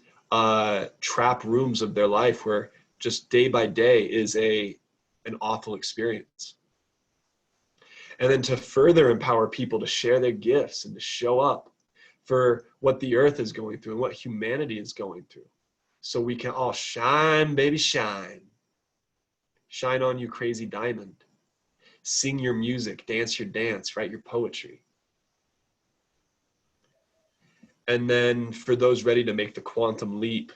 A: trap rooms of their life where just day by day is an awful experience. And then to further empower people to share their gifts and to show up for what the earth is going through and what humanity is going through. So we can all shine, baby, shine. Shine on, you crazy diamond. Sing your music, dance your dance, write your poetry. And then for those ready to make the quantum leap,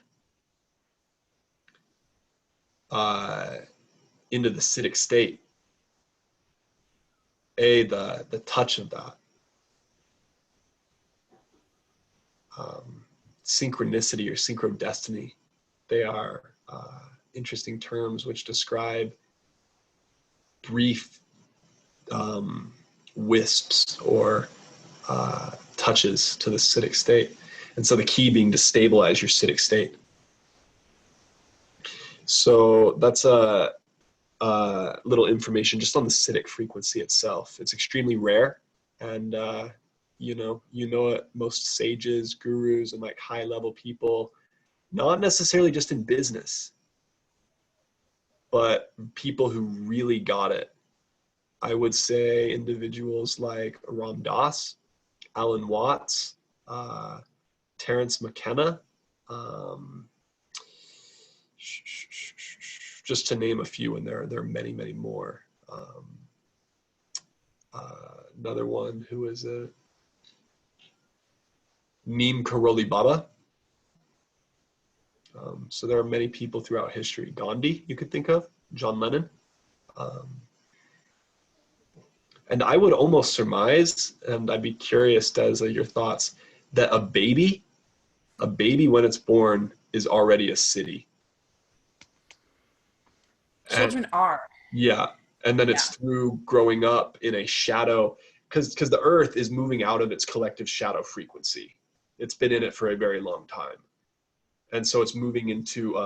A: uh, into the Siddhic state. The touch of that. Synchronicity or synchrodestiny. They are interesting terms which describe brief wisps or touches to the Siddhic state. And so the key being to stabilize your Siddhic state. So that's a little information just on the Siddhic frequency itself. It's extremely rare, and you know it. Most sages, gurus, and like high level people, not necessarily just in business, but people who really got it. I would say individuals like Ram Dass, Alan Watts, Terence McKenna, just to name a few, and there are many, many more. Another one who is a Neem Karoli Baba. So there are many people throughout history. Gandhi, you could think of, John Lennon. And I would almost surmise, and I'd be curious as your thoughts, that a baby when it's born is already a city.
B: Children are.
A: Yeah. And then it's through growing up in a shadow, because the earth is moving out of its collective shadow frequency. It's been in it for a very long time. And so it's moving into,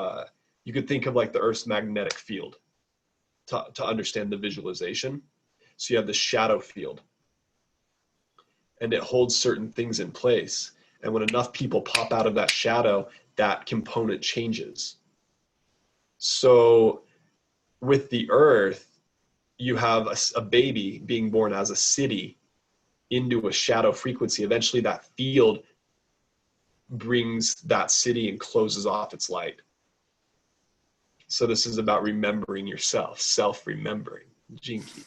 A: you could think of like the earth's magnetic field to understand the visualization. So you have the shadow field, and it holds certain things in place. And when enough people pop out of that shadow, that component changes. So with the earth, you have a baby being born as a city into a shadow frequency. Eventually that field brings that city and closes off its light. So this is about remembering yourself, self-remembering, Jinki.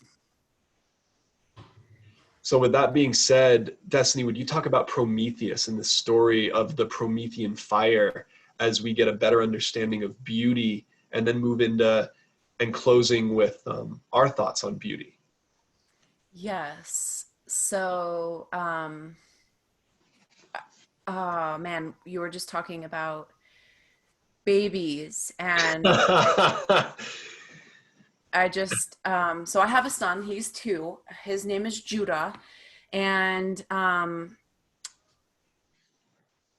A: So with that being said, Destiny, would you talk about Prometheus and the story of the Promethean fire as we get a better understanding of beauty, and then move into and closing with our thoughts on beauty?
B: Yes. So, oh man, you were just talking about babies, and I just, so I have a son, he's 2. His name is Judah. And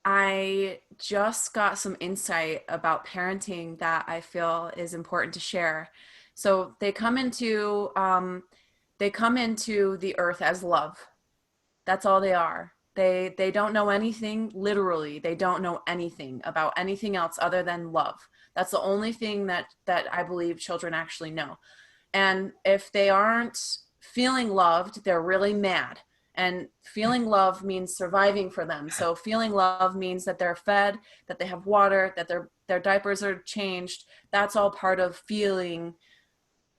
B: I just got some insight about parenting that I feel is important to share. So they come into the earth as love. That's all they are. They don't know anything, literally. They don't know anything about anything else other than love. That's the only thing that I believe children actually know. And if they aren't feeling loved, they're really mad. And feeling love means surviving for them. So feeling love means that they're fed, that they have water, that their diapers are changed. That's all part of feeling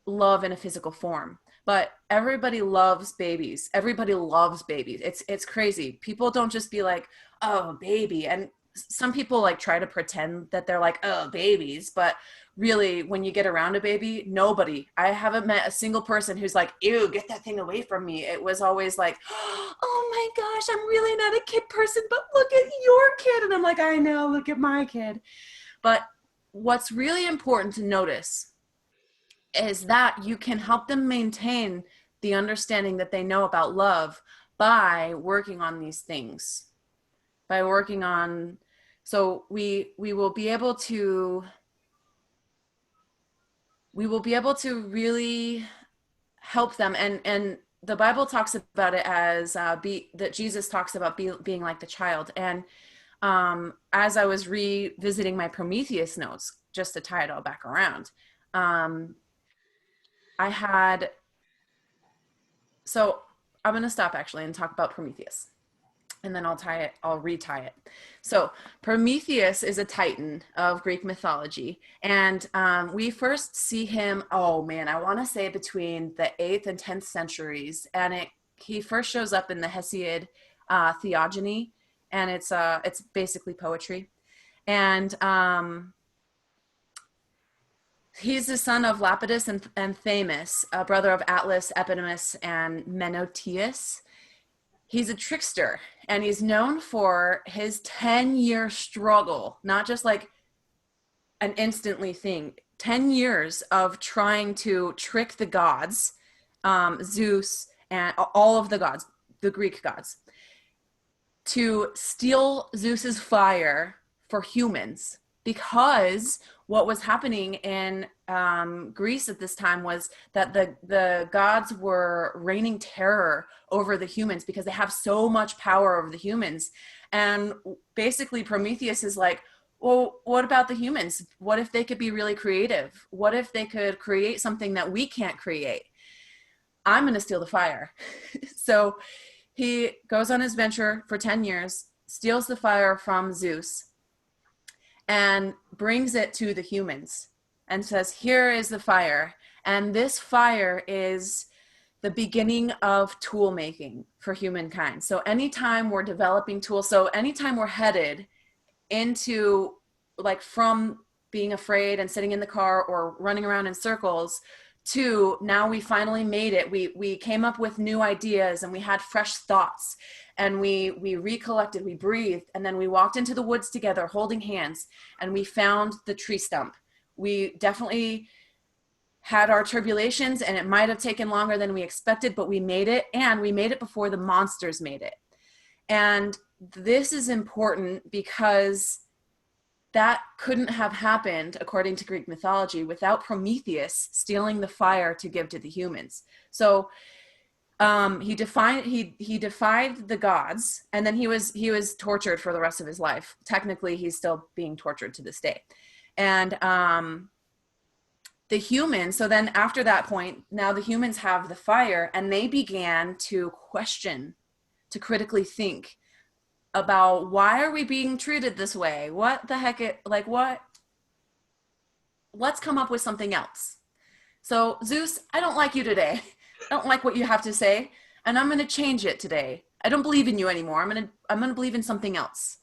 B: love in a physical form. But everybody loves babies. Everybody loves babies. It's crazy. People don't just be like, "Oh, baby." And some people like try to pretend that they're like, "Oh, babies," but really when you get around a baby, nobody. I haven't met a single person who's like, "Ew, get that thing away from me." It was always like, "Oh my gosh, I'm really not a kid person, but look at your kid." And I'm like, "I know, look at my kid." But what's really important to notice is that you can help them maintain the understanding that they know about love by working on these things, by working on, so we will be able to really help them. And the Bible talks about it as that Jesus talks about being like the child. And as I was revisiting my Prometheus notes, just to tie it all back around, I had, so I'm going to stop actually and talk about Prometheus, and then I'll retie it. So Prometheus is a Titan of Greek mythology. And we first see him, oh man, I want to say between the 8th and 10th centuries. And he first shows up in the Hesiod theogony, and it's basically poetry. And He's the son of Lapidus and Thamus, a brother of Atlas, Epidamus, and Menoetius. He's a trickster, and he's known for his 10-year struggle, not just like an instantly thing, 10 years of trying to trick the gods, Zeus and all of the gods, the Greek gods, to steal Zeus's fire for humans, because what was happening in Greece at this time was that the gods were raining terror over the humans because they have so much power over the humans. And basically Prometheus is like, well, what about the humans? What if they could be really creative? What if they could create something that we can't create? I'm going to steal the fire. So he goes on his venture for 10 years, steals the fire from Zeus, and brings it to the humans and says, here is the fire. And this fire is the beginning of tool making for humankind. So anytime we're developing tools, so anytime we're headed into, like, from being afraid and sitting in the car or running around in circles to now we finally made it. We came up with new ideas and we had fresh thoughts, and we recollected, we breathed, and then we walked into the woods together holding hands, and we found the tree stump. We definitely had our tribulations, and it might have taken longer than we expected, but we made it, and we made it before the monsters made it. And this is important because that couldn't have happened, according to Greek mythology, without Prometheus stealing the fire to give to the humans. So he defied the gods, and then he was tortured for the rest of his life. Technically, he's still being tortured to this day. And the humans, so then after that point, now the humans have the fire, and they began to question, to critically think about, why are we being treated this way? What the heck, let's come up with something else. So Zeus, I don't like you today. I don't like what you have to say, and I'm going to change it today. I don't believe in you anymore. I'm going to believe in something else.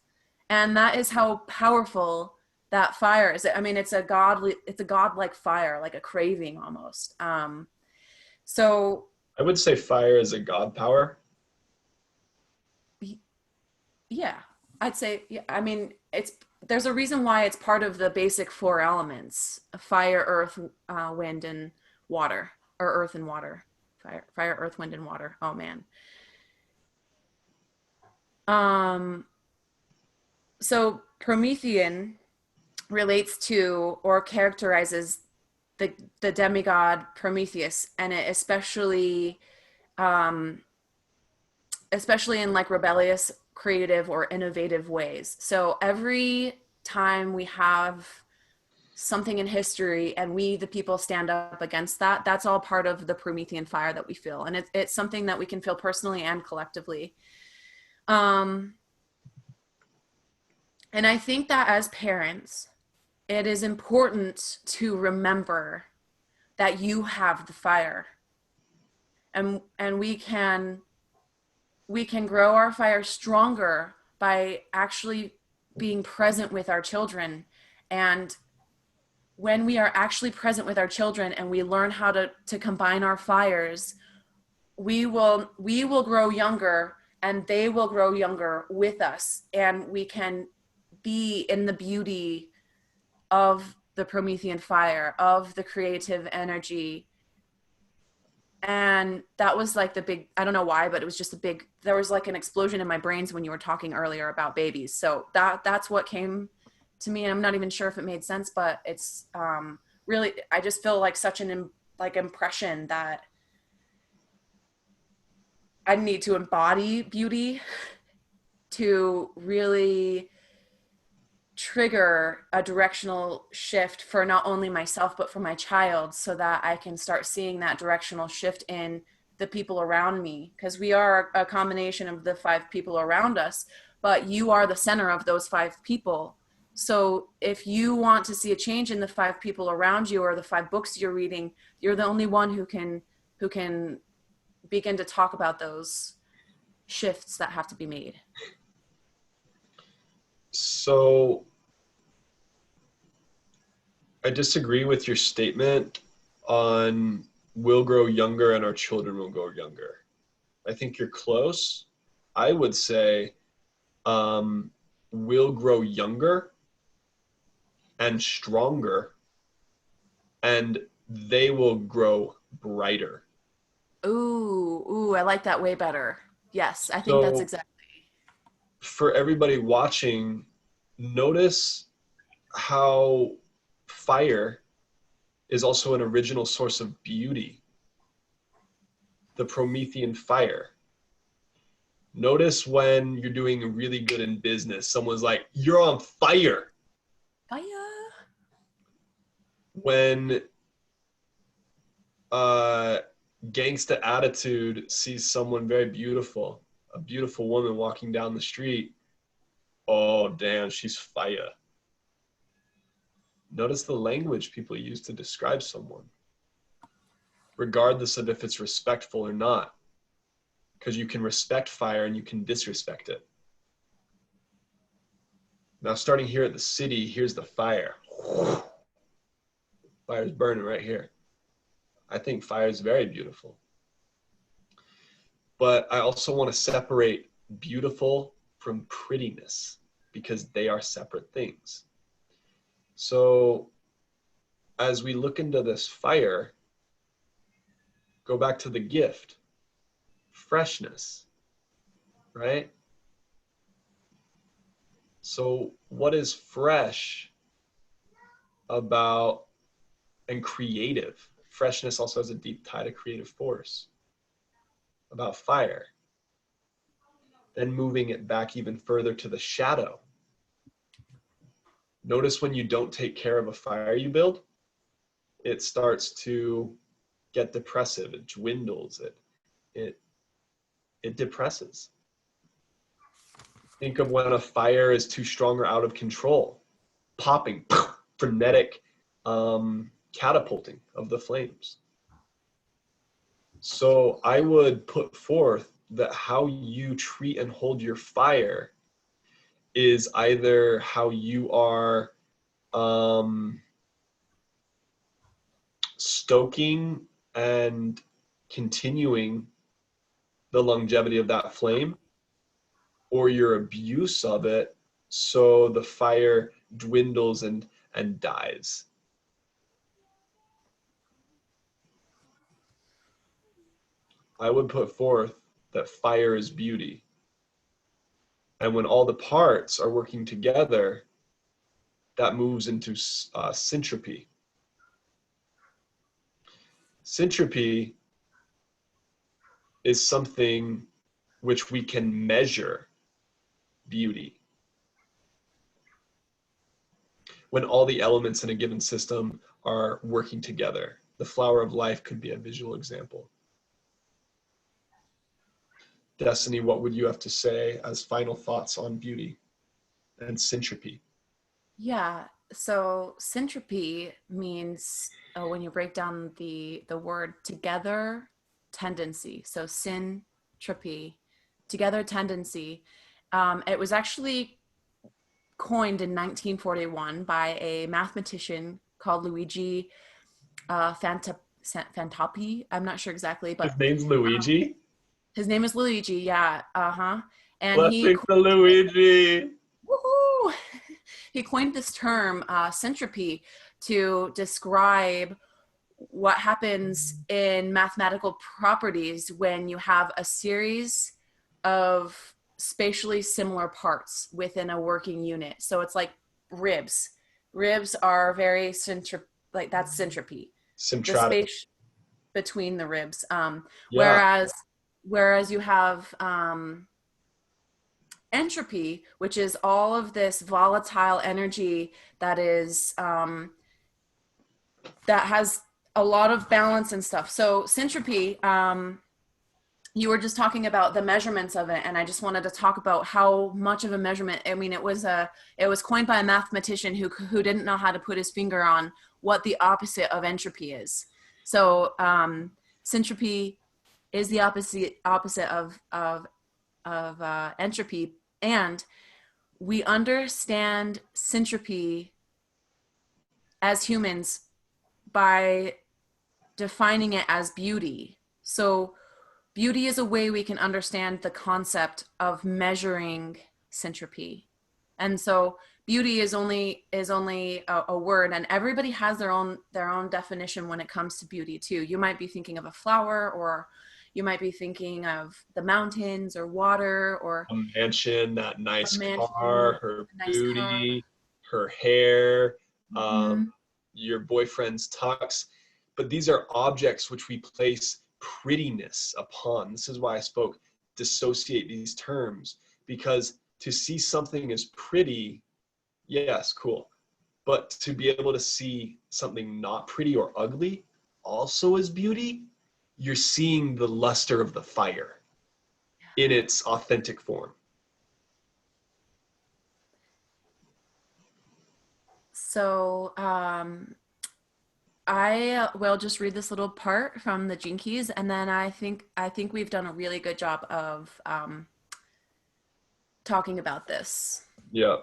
B: And that is how powerful that fire is. I mean, it's a godlike fire, like a craving almost. So
A: I would say fire is a god power.
B: yeah, I'd say, yeah, I mean, there's a reason why it's part of the basic four elements: fire, earth, wind, and water, or earth and water. Fire, earth, wind, and water. Oh man. So Promethean relates to or characterizes the demigod Prometheus, and it especially in like rebellious, creative, or innovative ways. So every time we have something in history and we, the people, stand up against that, that's all part of the Promethean fire that we feel. And it's something that we can feel personally and collectively. And I think that as parents, it is important to remember that you have the fire, and we can grow our fire stronger by actually being present with our children. And when we are actually present with our children and we learn how to combine our fires, we will grow younger, and they will grow younger with us, and we can be in the beauty of the Promethean fire, of the creative energy. And that was like the big, I don't know why, but it was just there was like an explosion in my brains when you were talking earlier about babies. So that's what came to me. And I'm not even sure if it made sense, but it's really, I just feel like such an impression that I need to embody beauty to really trigger a directional shift for not only myself but for my child, so that I can start seeing that directional shift in the people around me, because we are a combination of the 5 people around us, but you are the center of those 5 people. So if you want to see a change in the 5 people around you or the 5 books you're reading, you're the only one who can begin to talk about those shifts that have to be made.
A: So I disagree with your statement on we'll grow younger and our children will grow younger. I think you're close. I would say we'll grow younger and stronger, and they will grow brighter.
B: Ooh, I like that way better. Yes, I think that's
A: So
B: exactly.
A: for everybody watching, notice how fire is also an original source of beauty, the Promethean fire. Notice when you're doing really good in business, someone's like, you're on fire.
B: Fire.
A: When uh, gangsta attitude sees someone very beautiful, a beautiful woman walking down the street, oh, damn, she's fire. Notice the language people use to describe someone, regardless of if it's respectful or not, because you can respect fire and you can disrespect it. Now, starting here at the city, here's the fire. Fire's burning right here. I think fire is very beautiful. But I also want to separate beautiful from prettiness because they are separate things. So as we look into this fire, go back to the gift, freshness, right? So what is fresh about and creative? Freshness also has a deep tie to creative force, about fire. Then moving it back even further to the shadow. Notice when you don't take care of a fire you build, it starts to get depressive, it dwindles, it depresses. Think of when a fire is too strong or out of control, popping, frenetic catapulting of the flames. So I would put forth that how you treat and hold your fire is either how you are stoking and continuing the longevity of that flame, or your abuse of it so the fire dwindles and dies. I would put forth that fire is beauty. And when all the parts are working together, that moves into syntropy. Syntropy is something which we can measure beauty. When all the elements in a given system are working together, the flower of life could be a visual example. Destiny, what would you have to say as final thoughts on beauty and syntropy?
B: Yeah. So syntropy means when you break down the word together tendency. So syntropy, together tendency. It was actually coined in 1941 by a mathematician called Luigi Fantoppi. I'm not sure exactly,
A: His
B: but
A: name's Luigi.
B: his name is Luigi. Yeah. Uh-huh. And he
A: Blessings to Luigi.
B: woohoo! He coined this term, syntropy, to describe what happens in mathematical properties when you have a series of spatially similar parts within a working unit. So it's like ribs. Ribs are very like that's syntropy. The
A: Syntropy.
B: space between the ribs.
A: Yeah.
B: Whereas you have entropy, which is all of this volatile energy that is that has a lot of balance and stuff. So syntropy, you were just talking about the measurements of it, and I just wanted to talk about how much of a measurement. I mean, it was coined by a mathematician who didn't know how to put his finger on what the opposite of entropy is. So syntropy is the opposite of entropy, and we understand syntropy as humans by defining it as beauty. So beauty is a way we can understand the concept of measuring syntropy. And so beauty is only a word, and everybody has their own definition when it comes to beauty too. You might be thinking of a flower, or you might be thinking of the mountains or water or
A: A mansion, that
B: a
A: nice car,
B: mansion,
A: her
B: a nice car.
A: booty, her hair,
B: Mm-hmm.
A: your boyfriend's tux. But these are objects which we place prettiness upon. This is why I spoke dissociate these terms, because to see something as pretty, yes, cool. But to be able to see something not pretty or ugly also as beauty, you're seeing the luster of the fire in its authentic form.
B: So I will just read this little part from the Gene Keys, and then I think we've done a really good job of talking about this.
A: Yeah.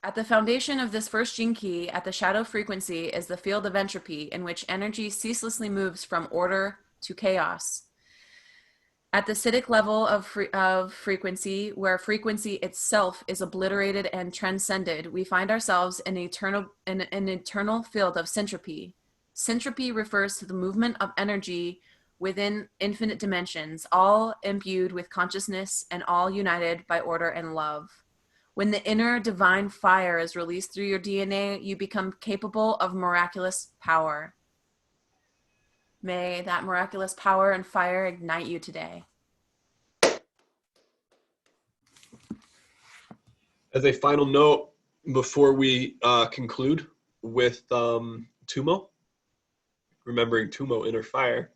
B: At the foundation of this first gene key, at the shadow frequency, is the field of entropy, in which energy ceaselessly moves from order to chaos. At the Siddhic level of frequency, where frequency itself is obliterated and transcended, we find ourselves in an eternal field of syntropy. Syntropy refers to the movement of energy within infinite dimensions, all imbued with consciousness and all united by order and love. When the inner divine fire is released through your DNA, you become capable of miraculous power. May that miraculous power and fire ignite you today.
A: As a final note, before we conclude with Tummo, remembering Tummo, inner fire,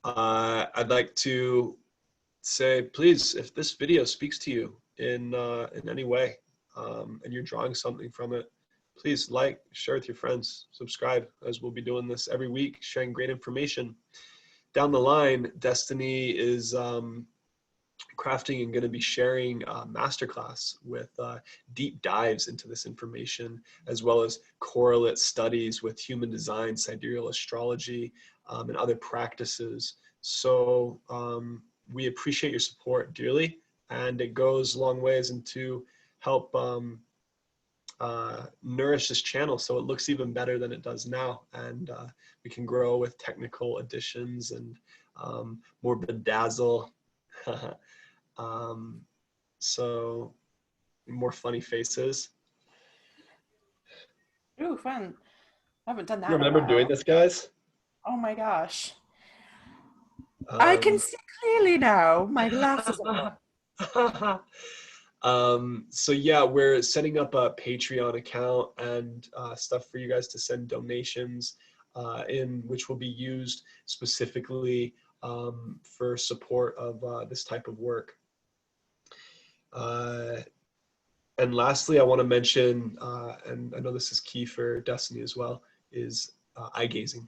A: I'd like to say, please, if this video speaks to you in any way, and you're drawing something from it, please like, share with your friends, subscribe, as we'll be doing this every week, sharing great information. Down the line, Destiny is crafting and going to be sharing a masterclass with deep dives into this information, as well as correlate studies with human design, sidereal astrology, and other practices. So we appreciate your support dearly, and it goes a long ways into help nourish this channel so it looks even better than it does now, and we can grow with technical additions and more bedazzle. So more funny faces.
B: Ooh, fun. I haven't done
A: You
B: that in a
A: remember doing
B: while.
A: this, guys?
B: Oh my gosh. I can
A: Um,
B: see clearly now. My glasses are
A: so yeah, we're setting up a Patreon account and stuff for you guys to send donations in, which will be used specifically for support of this type of work. And lastly, I want to mention, and I know this is key for Destiny as well, is eye gazing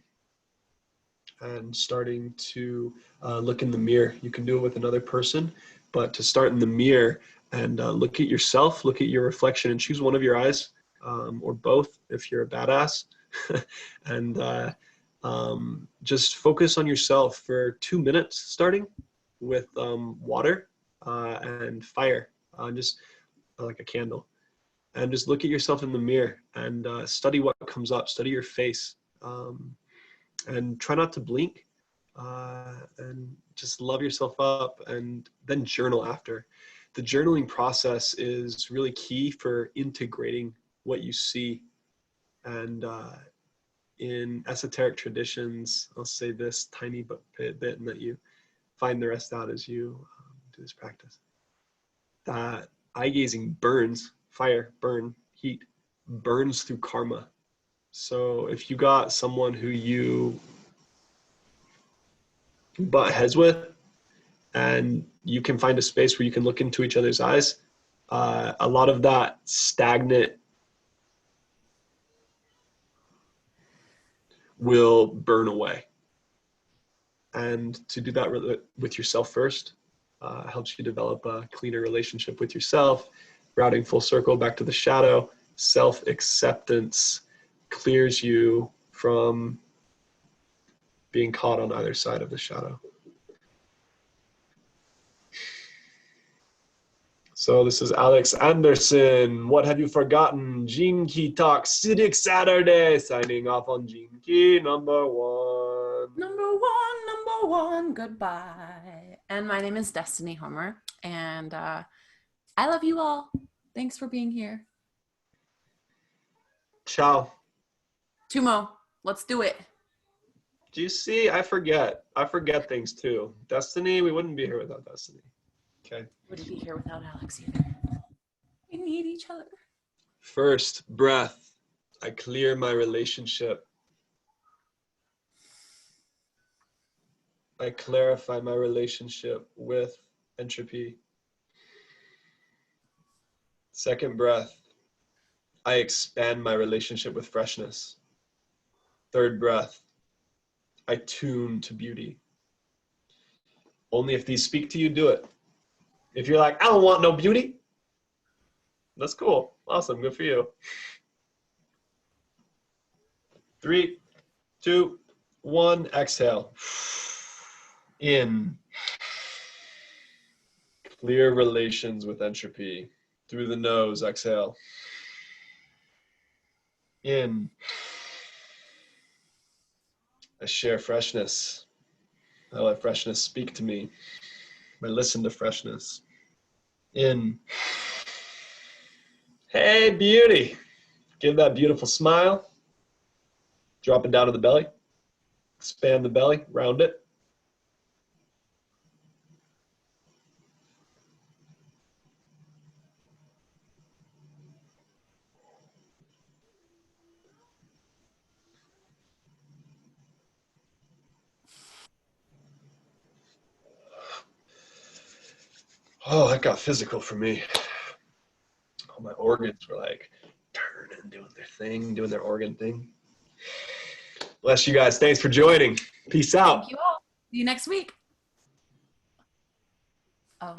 A: and starting to look in the mirror. You can do it with another person, but to start in the mirror and look at yourself, look at your reflection, and choose one of your eyes or both if you're a badass. And just focus on yourself for 2 minutes, starting with water and fire, just like a candle. And just look at yourself in the mirror and study what comes up, study your face, and try not to blink, and just love yourself up, and then journal after. The journaling process is really key for integrating what you see. And in esoteric traditions, I'll say this tiny bit, and that you find the rest out as you do this practice. That eye gazing burns, fire, burn, heat, burns through karma. So if you got someone who you butt heads with, and you can find a space where you can look into each other's eyes, a lot of that stagnant will burn away. And to do that with yourself first, helps you develop a cleaner relationship with yourself. Routing full circle back to the shadow, self-acceptance clears you from being caught on either side of the shadow. So this is Alex Anderson. What have you forgotten? Gene Key Talk, Siddhic Saturday. Signing off on Gene Key number 1.
B: Number one, goodbye. And my name is Destiny Homer, and I love you all. Thanks for being here.
A: Ciao.
B: Tummo, let's do it.
A: Do you see? I forget. I forget things too. Destiny, we wouldn't be here without Destiny. Okay.
B: Wouldn't be here without Alex either. We need each other.
A: First breath, I clear my relationship. I clarify my relationship with entropy. Second breath, I expand my relationship with freshness. Third breath, I tune to beauty. Only if these speak to you, do it. If you're like, I don't want no beauty, that's cool. Awesome. Good for you. 3, 2, 1. Exhale. In. Clear relations with entropy. Through the nose. Exhale. In. I share freshness. I let freshness speak to me. I listen to freshness. In. Hey, beauty. Give that beautiful smile. Drop it down to the belly. Expand the belly, round it. Oh, that got physical for me. All my organs were like turning, doing their thing, doing their organ thing. Bless you guys. Thanks for joining. Peace out.
B: Thank you all. See you next week. Oh.